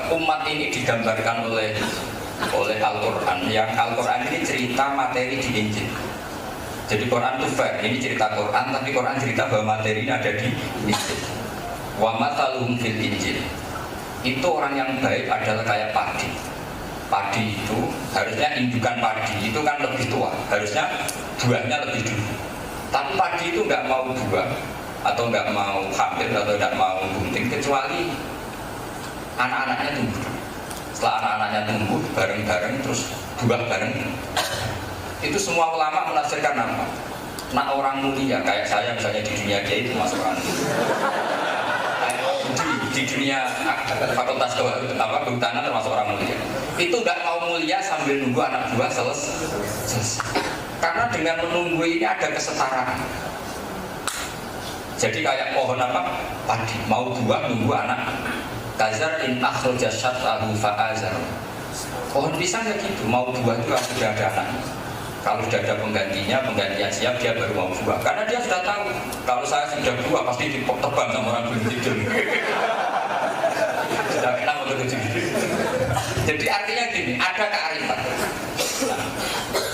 Speaker 2: Umat ini digambarkan oleh Al-Quran. Yang Al-Quran ini cerita materi di Injil. Jadi Quran itu fair. Ini cerita Quran, tapi Quran cerita bahwa materi ini ada di Injil. Wa mathalum fil Injil. Itu orang yang baik adalah kayak padi. Padi itu harusnya indukan padi itu kan lebih tua, harusnya buahnya lebih dulu. Tapi padi itu nggak mau buah atau nggak mau hamil atau nggak mau bunting kecuali anak-anaknya tumbuh. Setelah anak-anaknya tumbuh bareng-bareng terus buah bareng. Itu semua ulama menafsirkan apa? Nak orang mulia kayak saya misalnya di dunia kiai itu masuk orang di dunia fakultas kehutanan termasuk orang mulia. Itu nggak mau mulia sambil nunggu anak buah selesai. Karena dengan menunggu ini ada kesetaraan. Jadi kayak pohon apa? Padi mau buah nunggu anak. Kazar in akhraja syat'ahu fa'azar. Pohon pisang ya gitu, mau buah itu harus sudah ada anak. Kalau sudah ada penggantinya siap dia baru mau buah. Karena dia sudah tahu kalau saya sudah buah pasti ditebang sama orang belum tidur. Sudah enak untuk itu. Jadi artinya gini, ada kearifan.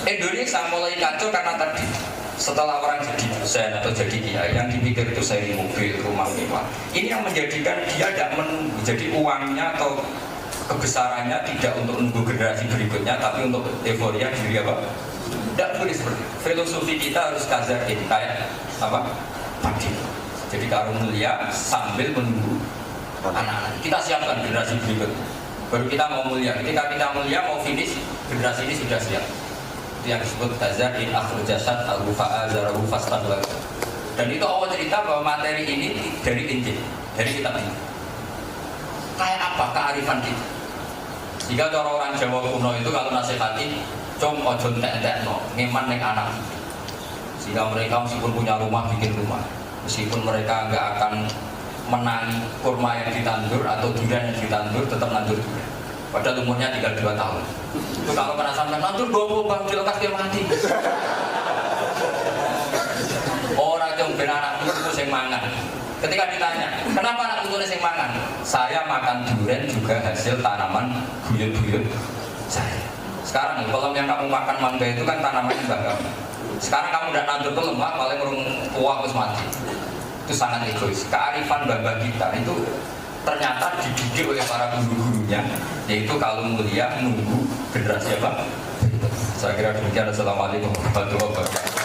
Speaker 2: Indonesia mulai kacau karena tadi setelah orang jadi dosen atau jadi kiai yang dipikir itu seri mobil, rumah mewah. Ini yang menjadikan dia tidak menunggu. Jadi uangnya atau kebesarannya tidak untuk menunggu generasi berikutnya, tapi untuk euforia diri apa? Tidak boleh seperti itu. Filosofi kita harus kazarin kayak apa? Padi. Jadi karung mulia sambil menunggu anak-anak. Kita siapkan generasi berikut. Baru kita mau mulia. Ketika kita mulia mau finish, generasi ini sudah siap. Itu yang disebut kazarin akhraja syat'ahu fa'azarahu fastaqbal. Dan itu Allah cerita bahwa materi ini dari Injil, dari kitab ini. Kayak apa kearifan kita? Jika orang Jawa kuno itu kalau nasihati cung ojo entek-entekno, ngeman ning anak. Sehingga mereka meskipun punya rumah bikin rumah, meskipun mereka enggak akan menangi kurma yang ditandur atau durian yang ditandur tetap nandur durian. Padahal umurnya tinggal 2 tahun. Itu kalau kena sampai nandur 20 bang dilekas dia mati. Orang cung ben anak itu sing mangan. Ketika ditanya, kenapa anak itu sing mangan? Saya makan durian juga hasil tanaman buyut-buyut saya. Sekarang kalau yang kamu makan mangga itu kan tanaman mbak. Sekarang kamu udah nandur ke lembah, paling urung tua terus mati. Itu sangat egois. Kearifan babah kita itu ternyata dididik oleh para guru-gurunya, yaitu kalau mulia nunggu generasi apa? Saya kira demikian. Assalamualaikum warahmatullahi wabarakatuh.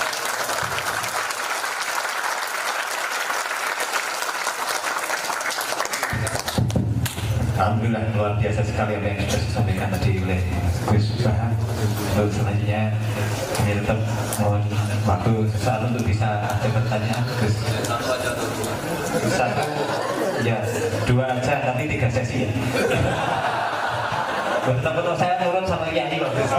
Speaker 1: Alhamdulillah luar biasa sekali apa yang sudah disampaikan tadi oleh Gus Bahan. Lalu selanjutnya kami tetap mohon waktu sesaat untuk bisa ada pertanyaan Gus. Satu, ya 2 aja nanti 3 sesi ya. Betul-betul saya turun sama Kiai kok Gus.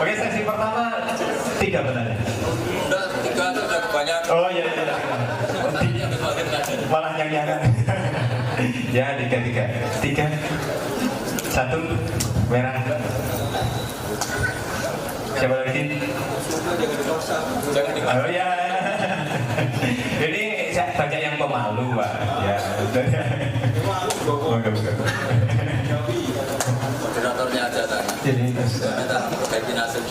Speaker 1: Oke, sesi pertama 3 pertanyaan.
Speaker 2: Udah 3 atau udah banyak.
Speaker 1: Oh iya. Malah nyanyian. Ya 3. 1 merah. Siapa lagi? Oh ya. Ini banyak yang pemalu Pak. Ya.
Speaker 2: Moderatornya aja tanya.
Speaker 1: Jadi
Speaker 2: Kita perbaiki nasib.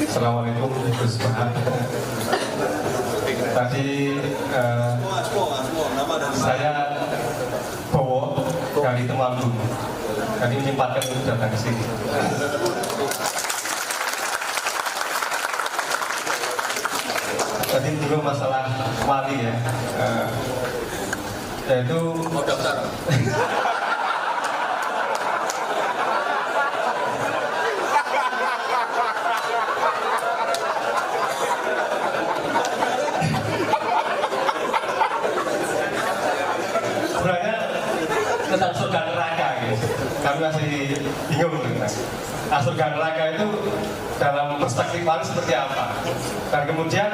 Speaker 4: Assalamualaikum Gus Bahan. Tadi saya Bowo dari Temanggung. Tadi menyempatkan untuk datang ke sini. Tadi dulu masalah wali ya. yaitu
Speaker 2: Mau daftar?
Speaker 4: sebenarnya tentang surga neraka guys. Kami masih bingung tentang surga neraka itu dalam perspektif wali seperti apa. Dan kemudian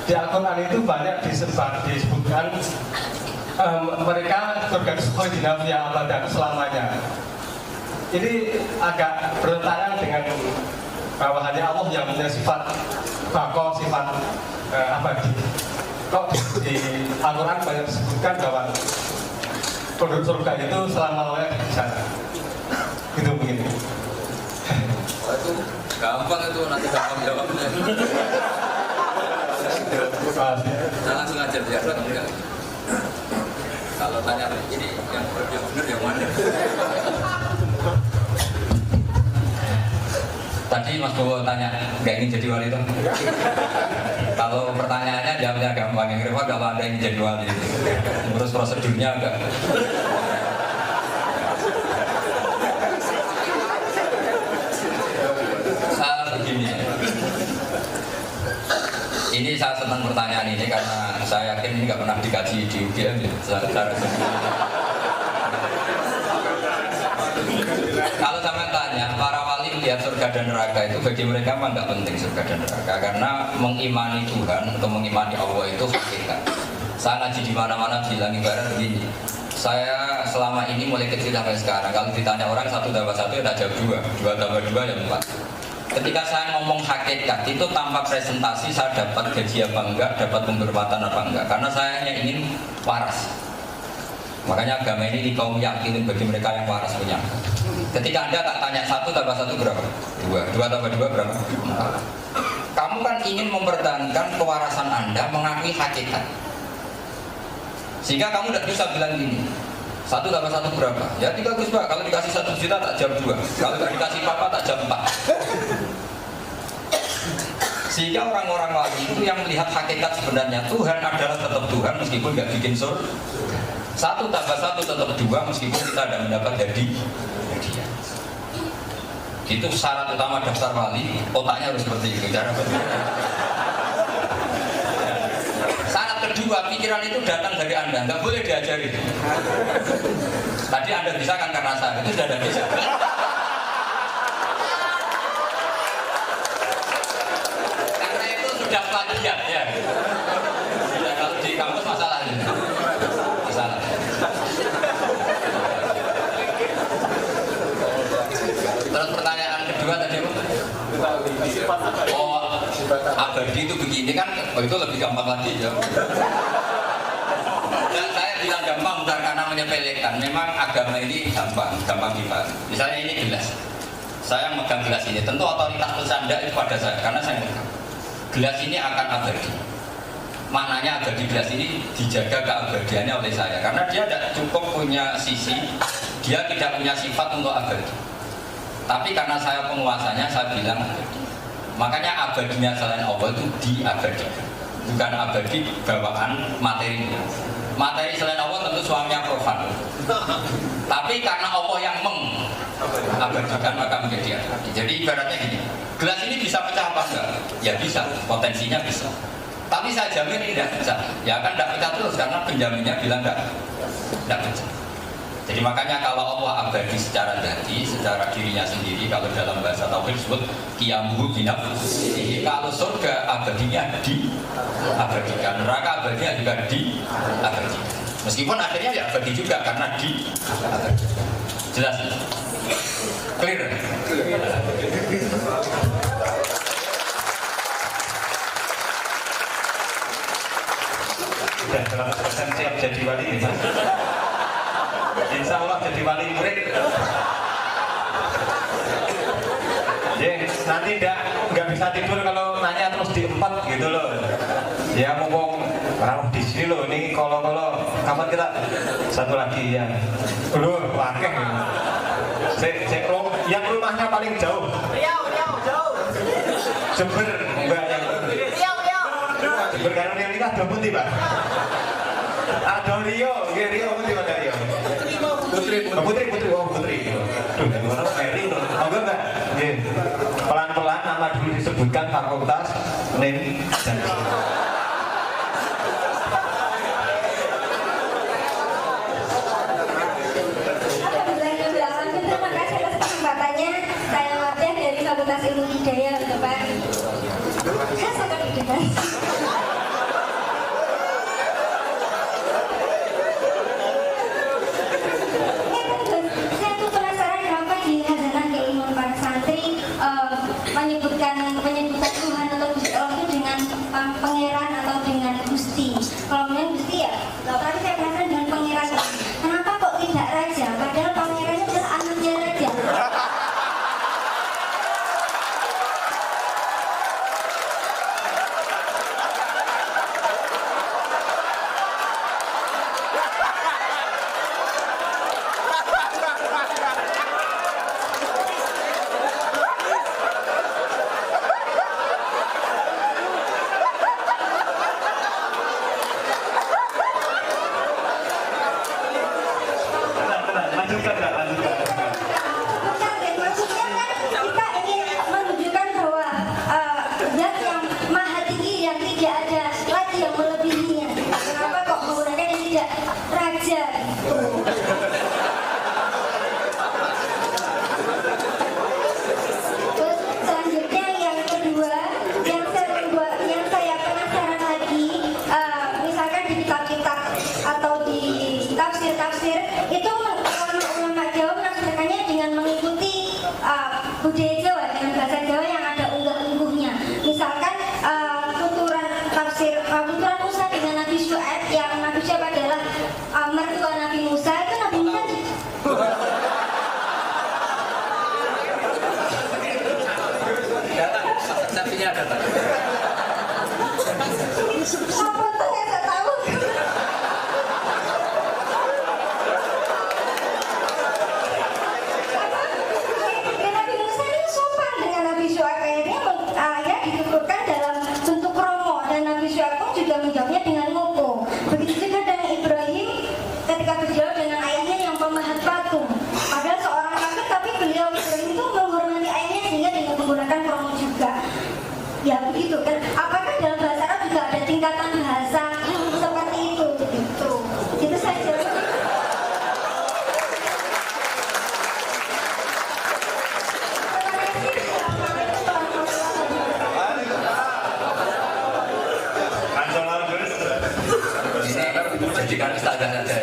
Speaker 4: di Al-Quran itu banyak disebutkan mereka surga khalidina fiha abadan selamanya. Ini agak bertentangan dengan bahwa hanya Allah yang punya sifat baqo, sifat abadi. Kok di Al-Quran banyak disebutkan bahwa penduduk surga itu selama-lamanya di sana. Itu begini.
Speaker 2: Itu gampang itu, nanti gampang jawabnya. Nah, langsung aja biasa enggak. Kalau tanya ini yang benar yang mana? Tadi Mas Bowo tanya, nggak ingin jadi wali itu? Kalau pertanyaannya jawabnya gampang, yang repot kalau Anda ingin jadi wali. Terus prosedurnya agak. Begini. Ini saya senang pertanyaan ini karena saya yakin ini nggak pernah dikaji di UGM secara sendiri. Kalau saya tanya, para wali melihat surga dan neraka itu bagi mereka memang nggak penting surga dan neraka karena mengimani Tuhan atau mengimani Allah itu hakikat. Saya ngaji di mana-mana bilang ibarat begini. Saya selama ini mulai kecil sampai sekarang kalau ditanya orang 1 tambah 1 ya tak jawab 2, 2 tambah 2 ya 4. Ketika saya ngomong hakikat itu tanpa presentasi saya dapat gaji apa enggak, dapat penghormatan apa enggak, karena saya hanya ingin waras. Makanya agama ini kaum yakinin bagi mereka yang waras punya. Ketika Anda tak tanya 1 tambah 1 berapa? 2, 2 tambah 2 berapa? 4. Kamu kan ingin mempertahankan kewarasan Anda mengakui hakikat. Sehingga kamu tidak bisa bilang gini, 1 tambah 1 berapa? Ya 3 Gus Pak, kalau dikasih 1 juta tak jam 2, kalau tidak dikasih papa tak jam 4. Sehingga orang-orang wali itu yang melihat hakikat sebenarnya Tuhan adalah tetap Tuhan meskipun nggak bikin sur. 1 tambah 1 tetap 2 meskipun kita tidak mendapat hadiah. Itu syarat utama daftar wali, otaknya harus seperti itu. Cara syarat kedua, pikiran itu datang dari Anda, nggak boleh diajari. Tadi Anda bisa kan karena saya, itu sudah ada bisa. Karena itu sudah plagiat ya. Ya kalau di kampus masalahnya. Masalah. Terus pertanyaan kedua tadi apa? Oh, abadi itu begini kan, itu lebih gampang lagi ya. Dan saya bilang gampang bukan karena menyepelekan. Memang agama ini gampang kita. Misalnya ini gelas. Saya megang gelas ini, tentu otoritas bersanda itu pada saya, karena saya megang. Gelas ini akan abadi. Maknanya abadi gelas ini dijaga keabadiannya oleh saya, karena dia tidak cukup punya sisi, dia tidak punya sifat untuk abadi. Tapi karena saya penguasanya, saya bilang abadi. Makanya abadinya selain Allah itu diabadikan, bukan abadi bawaan materi. Materi selain Allah tentu suaminya profan. Tapi karena Allah yang mengabadikan maka menjadi abadi. Jadi ibaratnya gini, gelas ini bisa pecah apa enggak? Ya bisa, potensinya bisa. Tapi saya jamin ini tidak pecah. Ya kan tidak pecah terus karena penjaminnya bilang tidak pecah. Jadi makanya kalau Allah abadi secara dati, secara dirinya sendiri, kalau dalam bahasa tauhid disebut qiyamuhu binafsihi. Kalau surga abadinya diabadikan, neraka abadinya juga diabadikan. Meskipun akhirnya ya abadi juga karena diabadikan. Jelas? Clear?
Speaker 1: Sudah 100% siap jadi wali ya, Mas? Insya Allah jadi wali murid. Nanti nggak bisa tidur kalau nanya terus diempat gitu loh. Ya mumpung orang di sini loh, ini kalau kapan kita satu lagi ya. Dulu wakil. Yang rumahnya paling jauh.
Speaker 5: Riau jauh.
Speaker 1: Jember enggak yang.
Speaker 5: Riau.
Speaker 1: Jember karena yang nikah udah putih, Pak. Ada Rio, Rio putri mana Rio? Putri, oh putri. Duh, gimana Mary? Oh enggak? Pelan-pelan nama dulu disebutkan fakultas, name dan
Speaker 5: Terima kasih atas kesempatannya. Saya Wadah dari Fakultas Ilmu Budaya untuk Pak. Saya sangat berdebat. Saya tuh penasaran kenapa di hadapan keilmuan para santri menyebutkan Tuhan atau Gusti Allah itu dengan pangeran atau dengan Gusti. Kalau memang Gusti ya, tapi saya penasaran dengan pangeran. Kenapa kok tidak raja? Padahal pangeran itu adalah anaknya raja.
Speaker 1: lanjutkan.
Speaker 5: Maksudnya kan kita ingin menunjukkan bahwa zat yang maha tinggi yang tidak ada lagi yang melebihinya. Kenapa kok menggunakan yang tidak raja? Terus selanjutnya yang kedua, yang saya penasaran lagi, misalkan di kitab-kitab atau di tafsir-tafsir itu ulama Jawa menafsirkannya dengan mengikuti budaya Jawa, dengan bahasa Jawa yang ada unggah-ungguhnya. Misalkan tuturan Musa dengan Nabi Syuaib, yang Nabi Syuaib adalah mertua Nabi Musa, itu Nabi Musa
Speaker 2: saksinya datang.
Speaker 5: apa tuh yang saya tahu. Nabi Musa ini sopan dengan Nabi Syuaib, akhirnya dituturkan dalam bentuk romo, dan Nabi Syuaib pun juga menjawabnya dengan ngoko. Begitu juga dengan Ibrahim ketika berjauh dengan ayahnya yang pemahat patung. Padahal seorang kafir, tapi beliau Ibrahim itu menghormati ayahnya sehingga dengan menggunakan romo juga. Ya begitu kan. Apakah dalam bahasa Arab juga ada tingkatan bahasa seperti itu? Gitu. Itu saja.
Speaker 1: Nasional terus.
Speaker 2: Ini jadikan ustazah saja.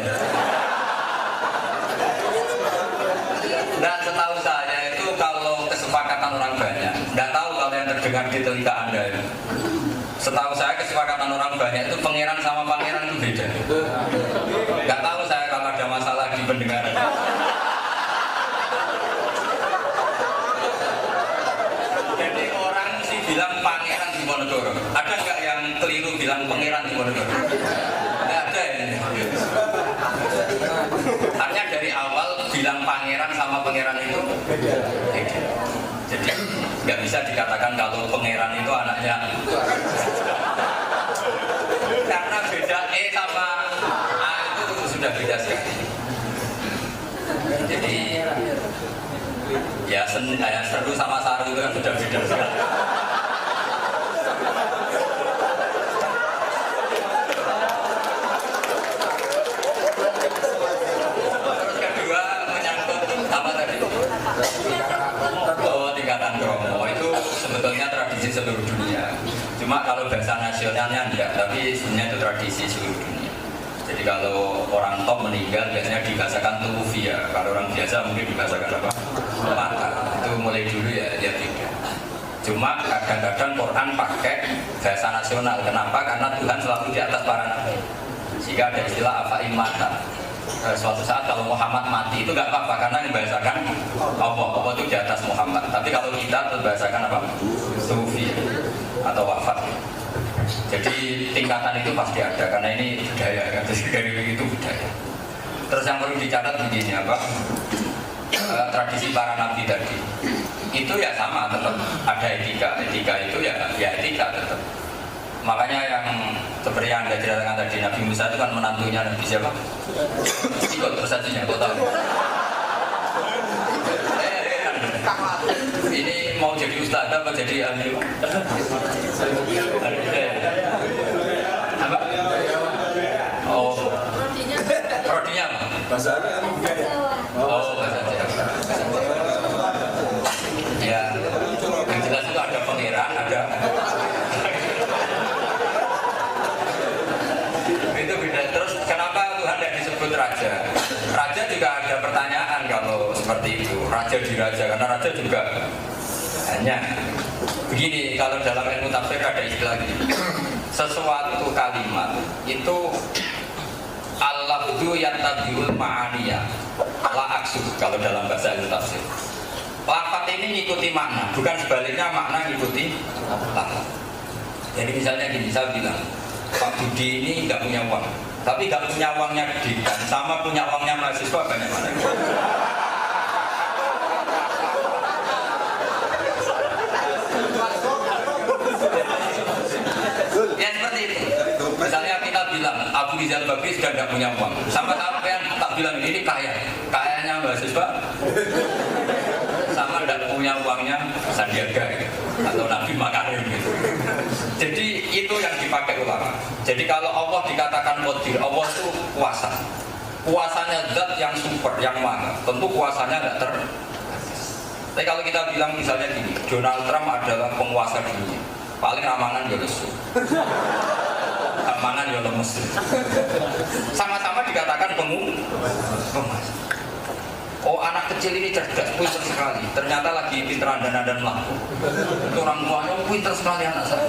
Speaker 2: Nah, setahu saya itu kalau kesepakatan orang banyak, nggak tahu kalau yang terdengar di telinga Anda itu. Setahu saya kesepakatan orang banyak itu pangeran sama pangeran itu beda. Nggak tahu saya kalau ada masalah di pendengaran. Jadi orang sih bilang pangeran di Diponegoro. Ada nggak yang keliru bilang pangeran di Diponegoro? Nggak ada ya. Artinya dari awal bilang pangeran sama pangeran itu beda. Jadi nggak bisa dikatakan kalau pangeran itu anaknya, karena beda sama A itu sudah beda sekali. Jadi ya seru sama saru itu kan sudah beda sekali. Terus kedua menyangkut apa tadi? Oh, tingkatan kromo itu sebetulnya tradisi seluruh dunia. Cuma kalau bahasa nasionalnya enggak, tapi sebenarnya itu tradisi seluruh dunia. Jadi kalau orang top meninggal biasanya dibahasakan tuwfiya. Kalau orang biasa mungkin dibahasakan apa? Mata. Itu mulai dulu ya tidak. Cuma kadang-kadang Quran pakai bahasa nasional. Kenapa? Karena Tuhan selalu di atas para nabi. Jika ada istilah apa imata. Suatu saat kalau Muhammad mati itu nggak apa-apa karena membahasakan Allah itu di atas Muhammad. Tapi kalau kita membahasakan apa? Sufi atau wafat. Jadi tingkatan itu pasti ada karena ini budaya kan. Jadi dari itu budaya. Terus yang perlu dicatat begini apa? Tradisi para nabi tadi itu ya sama tetap ada etika. Etika itu ya etika tetap. Makanya yang seperti yang Anda ceritakan tadi, Nabi Musa itu kan menantunya Nabi siapa? Ikut persatunya, kau tahu? Ini mau jadi ustaz apa jadi ahli? Apa? Oh, rodinya apa?
Speaker 3: Bahasa Arab.
Speaker 2: Oh, bahasa Arab. Ya, yang jelas itu ada pangeran, ada. Itu beda. Terus kenapa Tuhan tidak disebut raja? Raja juga ada pertanyaan kalau seperti itu. Raja di raja, karena raja juga hanya begini. Kalau dalam ilmu tafsir ada istilah gini. Sesuatu kalimat itu al-lafdu yantabiul ma'aniyah la aksu kalau dalam bahasa ilmu tafsir. Lafaz ini ngikuti makna, bukan sebaliknya makna ngikuti lafaz. Jadi misalnya gini, saya bilang Pak Budi ini nggak punya uang, tapi nggak punya uangnya Dikan sama punya uangnya mahasiswa banyak mana? Ya seperti itu. Misalnya kita bilang Abu Rizal Bakri sudah tidak punya uang, sama sampean tak bilang ini kaya, kayanya mahasiswa, sama tidak punya uangnya Sandiaga gitu, atau Nabi Makarim gitu. Jadi itu yang dipakai ulama. Jadi kalau Allah dikatakan qadir, Allah itu kuasa. Kuasanya zat yang super, yang maha. Tentu kuasanya tidak Tapi kalau kita bilang misalnya gini, Donald Trump adalah penguasa dunia. Paling amangan ya lesu. Amangan ya lemes. Sama-sama dikatakan penguasa. Oh anak kecil ini cerdas, pintar sekali. Ternyata lagi pinteran dan melaku. Itu orang tuanya pintar sekali anak saya.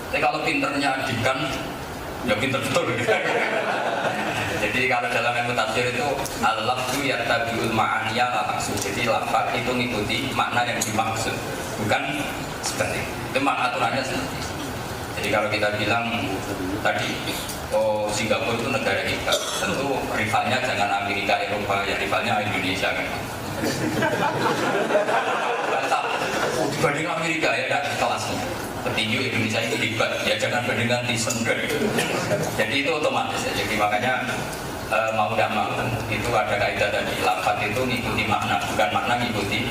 Speaker 2: Tapi kalau pinternya Dikan, ya pintar betul. Jadi kalau dalam ilmu tafsir itu al-lafzu yattabi'ul ma'aniya la maksud. Jadi lafaz itu mengikuti makna yang dimaksud, bukan seperti itu. Makna aturannya seperti itu. Jadi kalau kita bilang tadi, oh Singapura itu negara kita, tentu rivalnya jangan Amerika, Eropa, ya rivalnya Indonesia kan. Dibanding Amerika ya tidak kelasnya. Petinju Indonesia itu hebat, ya jangan bandingkan Tyson. Jadi itu otomatis ya. Jadi makanya mau tidak mau itu ada kaidah tadi, lafaz itu mengikuti makna, bukan makna mengikuti.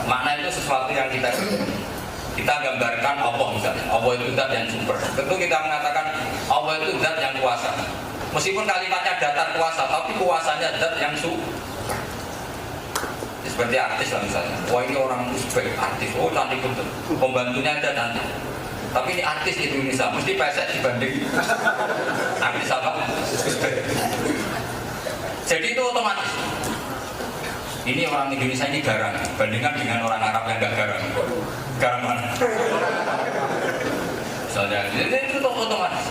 Speaker 2: Makna itu sesuatu yang kita gambarkan Allah misalnya, Allah itu zat yang super. Tentu kita mengatakan Allah itu zat yang kuasa. Meskipun kalimatnya datar kuasa, tapi kuasanya zat yang super. Seperti artis lah misalnya, wah ini orang Uzbek, artis, oh cantik betul, pembantunya ada cantik. Tapi ini artis Indonesia, mesti pesek dibanding artis apa? Uzbek. Jadi itu otomatis. Ini orang Indonesia ini garang, bandingkan dengan orang Arab yang gak garang. Garang mana? Misalnya, itu otomatis.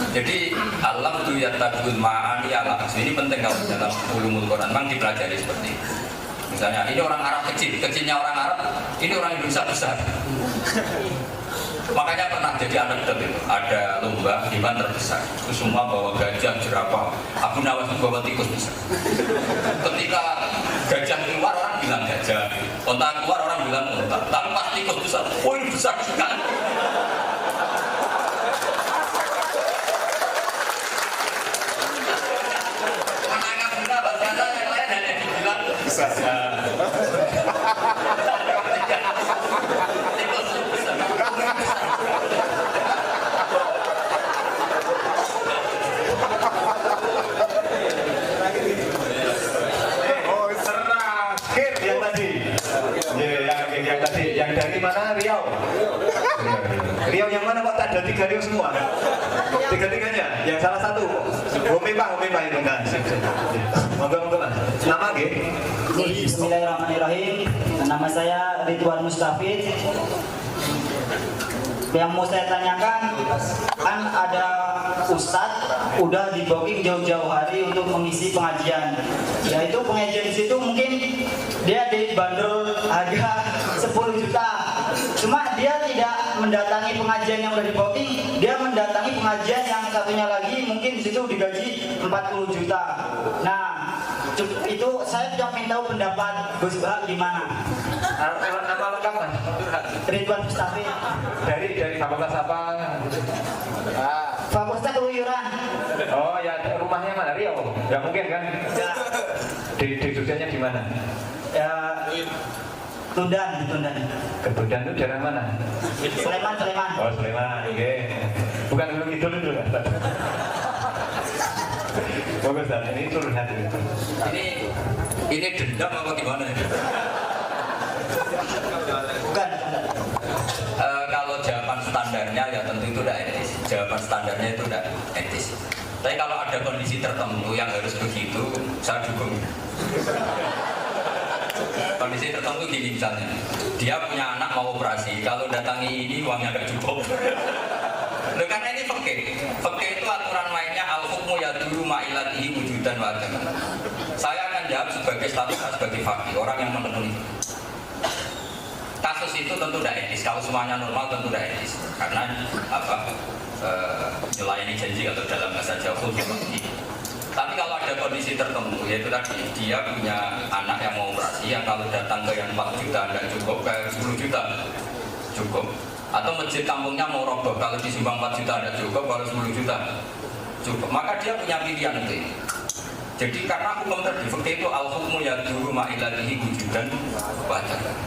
Speaker 2: Jadi alam itu ya tabul ma'ani ala. Ini penting kalau dalam ulumul Quran, memang dipelajari seperti itu. Misalnya ini orang Arab kecil, kecilnya orang Arab, ini orang Indonesia besar. Makanya pernah jadi anekdot itu, ada lomba hewan terbesar. Itu semua bawa gajah, jerapah, Abu Nawas itu bawa tikus besar. Ketika gajah keluar orang bilang gajah, onta keluar orang bilang onta. Tapi pas tikus besar, oh ini besar sekali. Anak-anak muda bahasa yang lain hanya dibilang besar.
Speaker 1: Yang dari mana? Riau. Riau yang mana Pak? Ada 3 Riau semua. 3-3-nya. Yang salah satu. Homi Pak itu enggak. Monggo Mas. Nama nggih?
Speaker 6: Bismillahirrahmanirrahim. Nama saya Ridwan Mustafid. Yang mau saya tanyakan, kan ada ustadz udah di booking jauh-jauh hari untuk mengisi pengajian. Yaitu pengajian di situ mungkin dia dibanderol harga 10 juta. Cuma dia tidak mendatangi pengajian yang udah di booking, dia mendatangi pengajian yang satunya lagi mungkin di situ digaji 40 juta. Nah, itu saya tidak minta pendapat Gus Bah gimana?
Speaker 1: Nama lengkap Mas?
Speaker 6: Ridwan Mustafi.
Speaker 1: Dari fakultas apa?
Speaker 6: Fakultas Keluyuran.
Speaker 1: Oh ya, rumahnya mana? Riau? Gak mungkin kan?
Speaker 6: Enggak.
Speaker 1: Di Jogjanya di mana?
Speaker 6: Ya, Tundan, di Tundan.
Speaker 1: Kebudan itu daerah mana?
Speaker 6: Sleman.
Speaker 1: Oh Sleman, oke. Bukan Gunung Kidul itu kan? Bagus dan ini curhat ini.
Speaker 2: Ini dendam apa gimana?
Speaker 6: Bukan.
Speaker 2: Kalau jawaban standarnya ya tentu itu tidak etis. Jawaban standarnya itu tidak etis. Tapi kalau ada kondisi tertentu yang harus begitu, saya dukung. Kondisi tertentu gini misalnya, dia punya anak mau operasi, kalau datangi ini uangnya nggak cukup. Loh, karena ini fikih. Fikih itu aturan mainnya al-hukmu yaduru ma'ilatihi wujudan wa adaman. Saya akan jawab sebagai status sebagai fakih, orang yang memenuhi. Kasus itu tentu tidak etis. Kalau semuanya normal tentu tidak etis. Karena melayani janji atau dalam bahasa Jawa khusus. Tapi kalau ada kondisi tertentu, yaitu tadi dia punya anak yang mau operasi, yang kalau datang ke yang 4 juta tidak cukup, kayak 10 juta cukup. Atau masjid kampungnya mau roboh, kalau disumbang 4 juta tidak cukup, kalau 10 juta cukup. Maka dia punya pilihan itu. Jadi karena hukum tadi fikih itu al-hukmu yaduru ma'ilatihi wujudan wa adaman.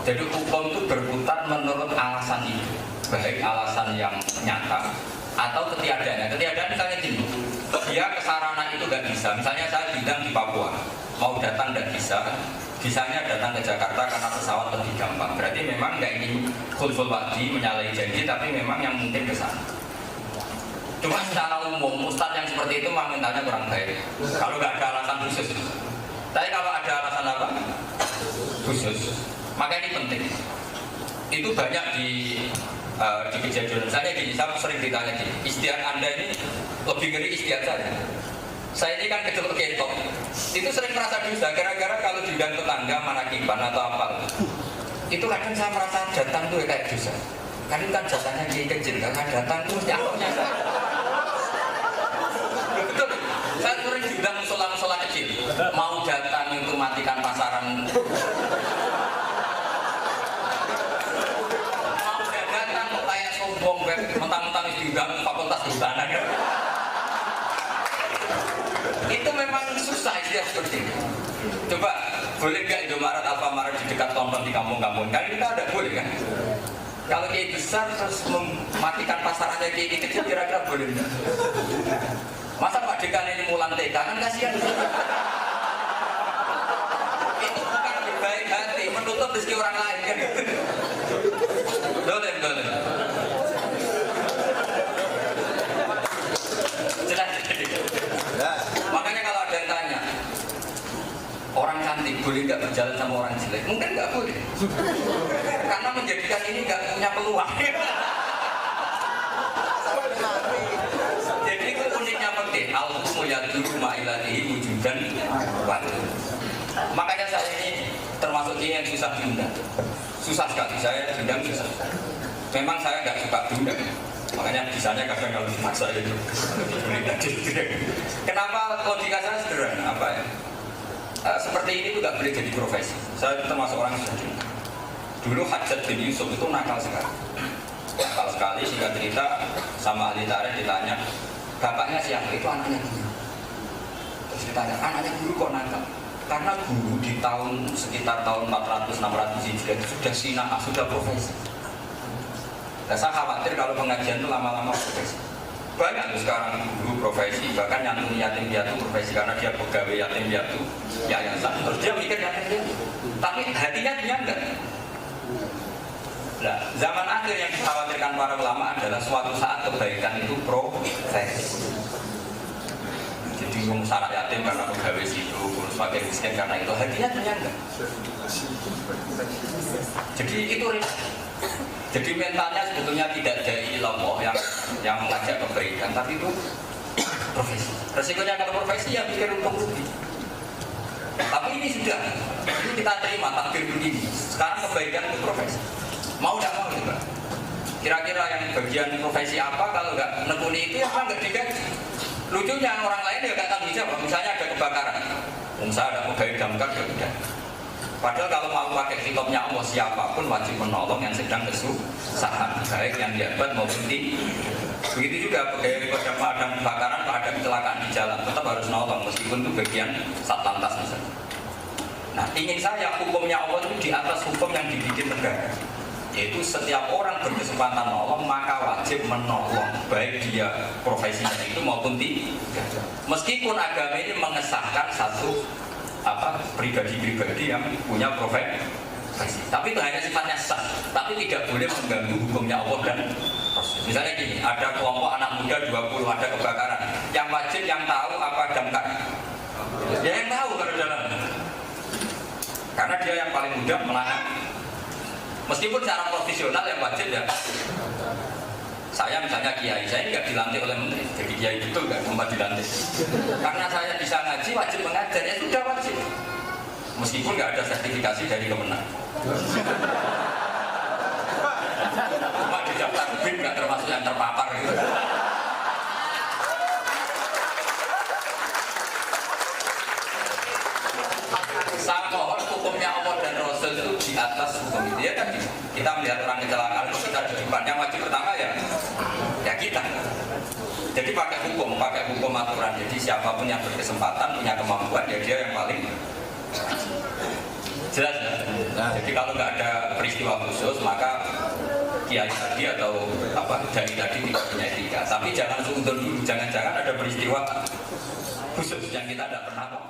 Speaker 2: Jadi hukum itu berputar menurut alasan itu, baik alasan yang nyata atau ketiadaannya. Ketiadaan misalnya gini, dia ke sarana itu nggak bisa. Misalnya saya bidang di Papua, mau datang nggak bisa. Bisanya datang ke Jakarta karena pesawat lebih gampang. Berarti memang nggak ingin khulful wa'di, menyalahi janji, tapi memang yang mungkin ke sana. Cuma secara umum, ustadz yang seperti itu memang mentalnya kurang baik. Kalau nggak ada alasan khusus. Tapi kalau ada alasan apa? Khusus. Maka ini penting. Itu banyak di kejadian. Misalnya gini, saya sering ditanya gini, istiad Anda ini lebih ngeri istiad saya ini kan kecil ketok. Itu sering merasa dosa, gara-gara kalau diundang tetangga, manakiban atau apa. Itu kadang saya merasa datang tuh kayak dosa. Karena kan jatahnya kecil, karena datang tuh nyakoknya saya. Betul, saya sering diundang musola-musola kecil. Mau datang itu matikan pasaran. Mentang-mentang diundang fakultas kehutanan. Itu memang susah istilah seperti itu. Coba, boleh nggak Indomaret, Alfamaret di dekat tonton di kampung-kampung? Kan kita ada boleh kan? Kalau kayak besar terus mematikan pasarannya kayak kecil, kira-kira boleh nggak? Masa Pak Dekan ini mulan TK kan kasihan. Itu bukan berbaik hati, menutup rezeki orang lain kan? Boleh. Makanya kalau ada yang tanya, orang cantik boleh nggak berjalan sama orang jelek? Mungkin nggak boleh, karena menjadikan ini nggak punya peluang. Jadi itu uniknya penting. Al-hukmu yaduru ma'ilatihi wujudan wa adaman. Makanya saya ini termasuk yang susah diundang. Susah sekali, saya diundang susah. Memang saya nggak suka diundang. Makanya bisanya kadang kalau dimaksa itu. Kenapa logika saya sederhana? Apa ya? Seperti ini juga boleh jadi profesi. Saya termasuk orang yang sudah. Dulu Hajjaj bin Yusuf itu nakal sekali. Nakal sekali, sehingga cerita sama ahli tarikh ditanya, bapaknya siapa? Itu anaknya guru. Terus ditanya, anaknya guru kok nakal? Karena guru di tahun sekitar tahun 400-600 Hijriah sudah sina'ah, sudah profesi. Nah, saya khawatir kalau pengajian itu lama-lama profesi. Banyak tuh sekarang guru profesi, bahkan nyantuni yatim piatu profesi karena dia pegawai yatim piatu yayasan. Terus dia mikir yatim piatu, tapi hatinya dia enggak. Nah, zaman akhir yang dikhawatirkan para ulama adalah suatu saat kebaikan itu profesi. Jadi syarat yatim karena pegawai situ, kurus pakai miskin karena itu, hatinya dia enggak. Jadi itu jadi mentalnya sebetulnya tidak dari Allah yang mengajak kebaikan, tapi itu profesi. Resikonya kalau profesi ya pikir untung rugi. Tapi ini sudah, ini kita terima takdir begini. Sekarang kebaikan itu profesi. Mau tidak mau juga. Kira-kira yang bagian profesi apa kalau nggak nekuni itu ya nggak digaji. Lucunya orang lain ya nggak tanggung jawab. Misalnya ada kebakaran, saya ada pegawai damkar ya udah. Padahal kalau mau pakai khitabnya Allah, siapapun wajib menolong yang sedang kesusahan, baik yang hebat maupun tidak. Begitu juga pegawai pemadam kebakaran, kalau ada kecelakaan di jalan, tetap harus nolong meskipun itu bagian satlantas misalnya. Nah, ingin saya hukumnya Allah itu di atas hukum yang dibikin negara, yaitu setiap orang berkesempatan nolong maka wajib menolong, baik dia profesinya itu maupun tidak. Meskipun agama ini mengesahkan satu pribadi-pribadi yang punya profesi, tapi itu hanya sifatnya sah, tapi tidak boleh mengganggu hukumnya Allah dan Rasul. Misalnya gini, ada kelompok anak muda 20 ada kebakaran, yang wajib yang tahu apa damkar? Ya yang tahu kalau dalam, karena dia yang paling mudah menangani. Meskipun secara profesional yang wajib ya, saya misalnya kiai, saya nggak dilantik oleh menteri, jadi kiai betul nggak sempat dilantik. Karena saya bisa ngaji, wajib mengajar, ya sudah wajib. Meskipun nggak ada sertifikasi dari Kemenang. Cuma di daftar BIM nggak termasuk yang terpapar gitu. Saya mohon hukumnya Allah dan Rasul itu di atas hukum itu ya tadi. Kita melihat orang kecelakaan itu kita di depan, yang wajib pertama ya kita. Jadi pakai hukum aturan. Jadi siapapun yang berkesempatan punya kemampuan ya dia yang paling jelas ya. Nah, jadi kalau nggak ada peristiwa khusus maka kiai tadi atau dai tadi tidak punya etika. Tapi jangan suudon dulu, jangan-jangan ada peristiwa khusus yang kita tidak pernah tahu.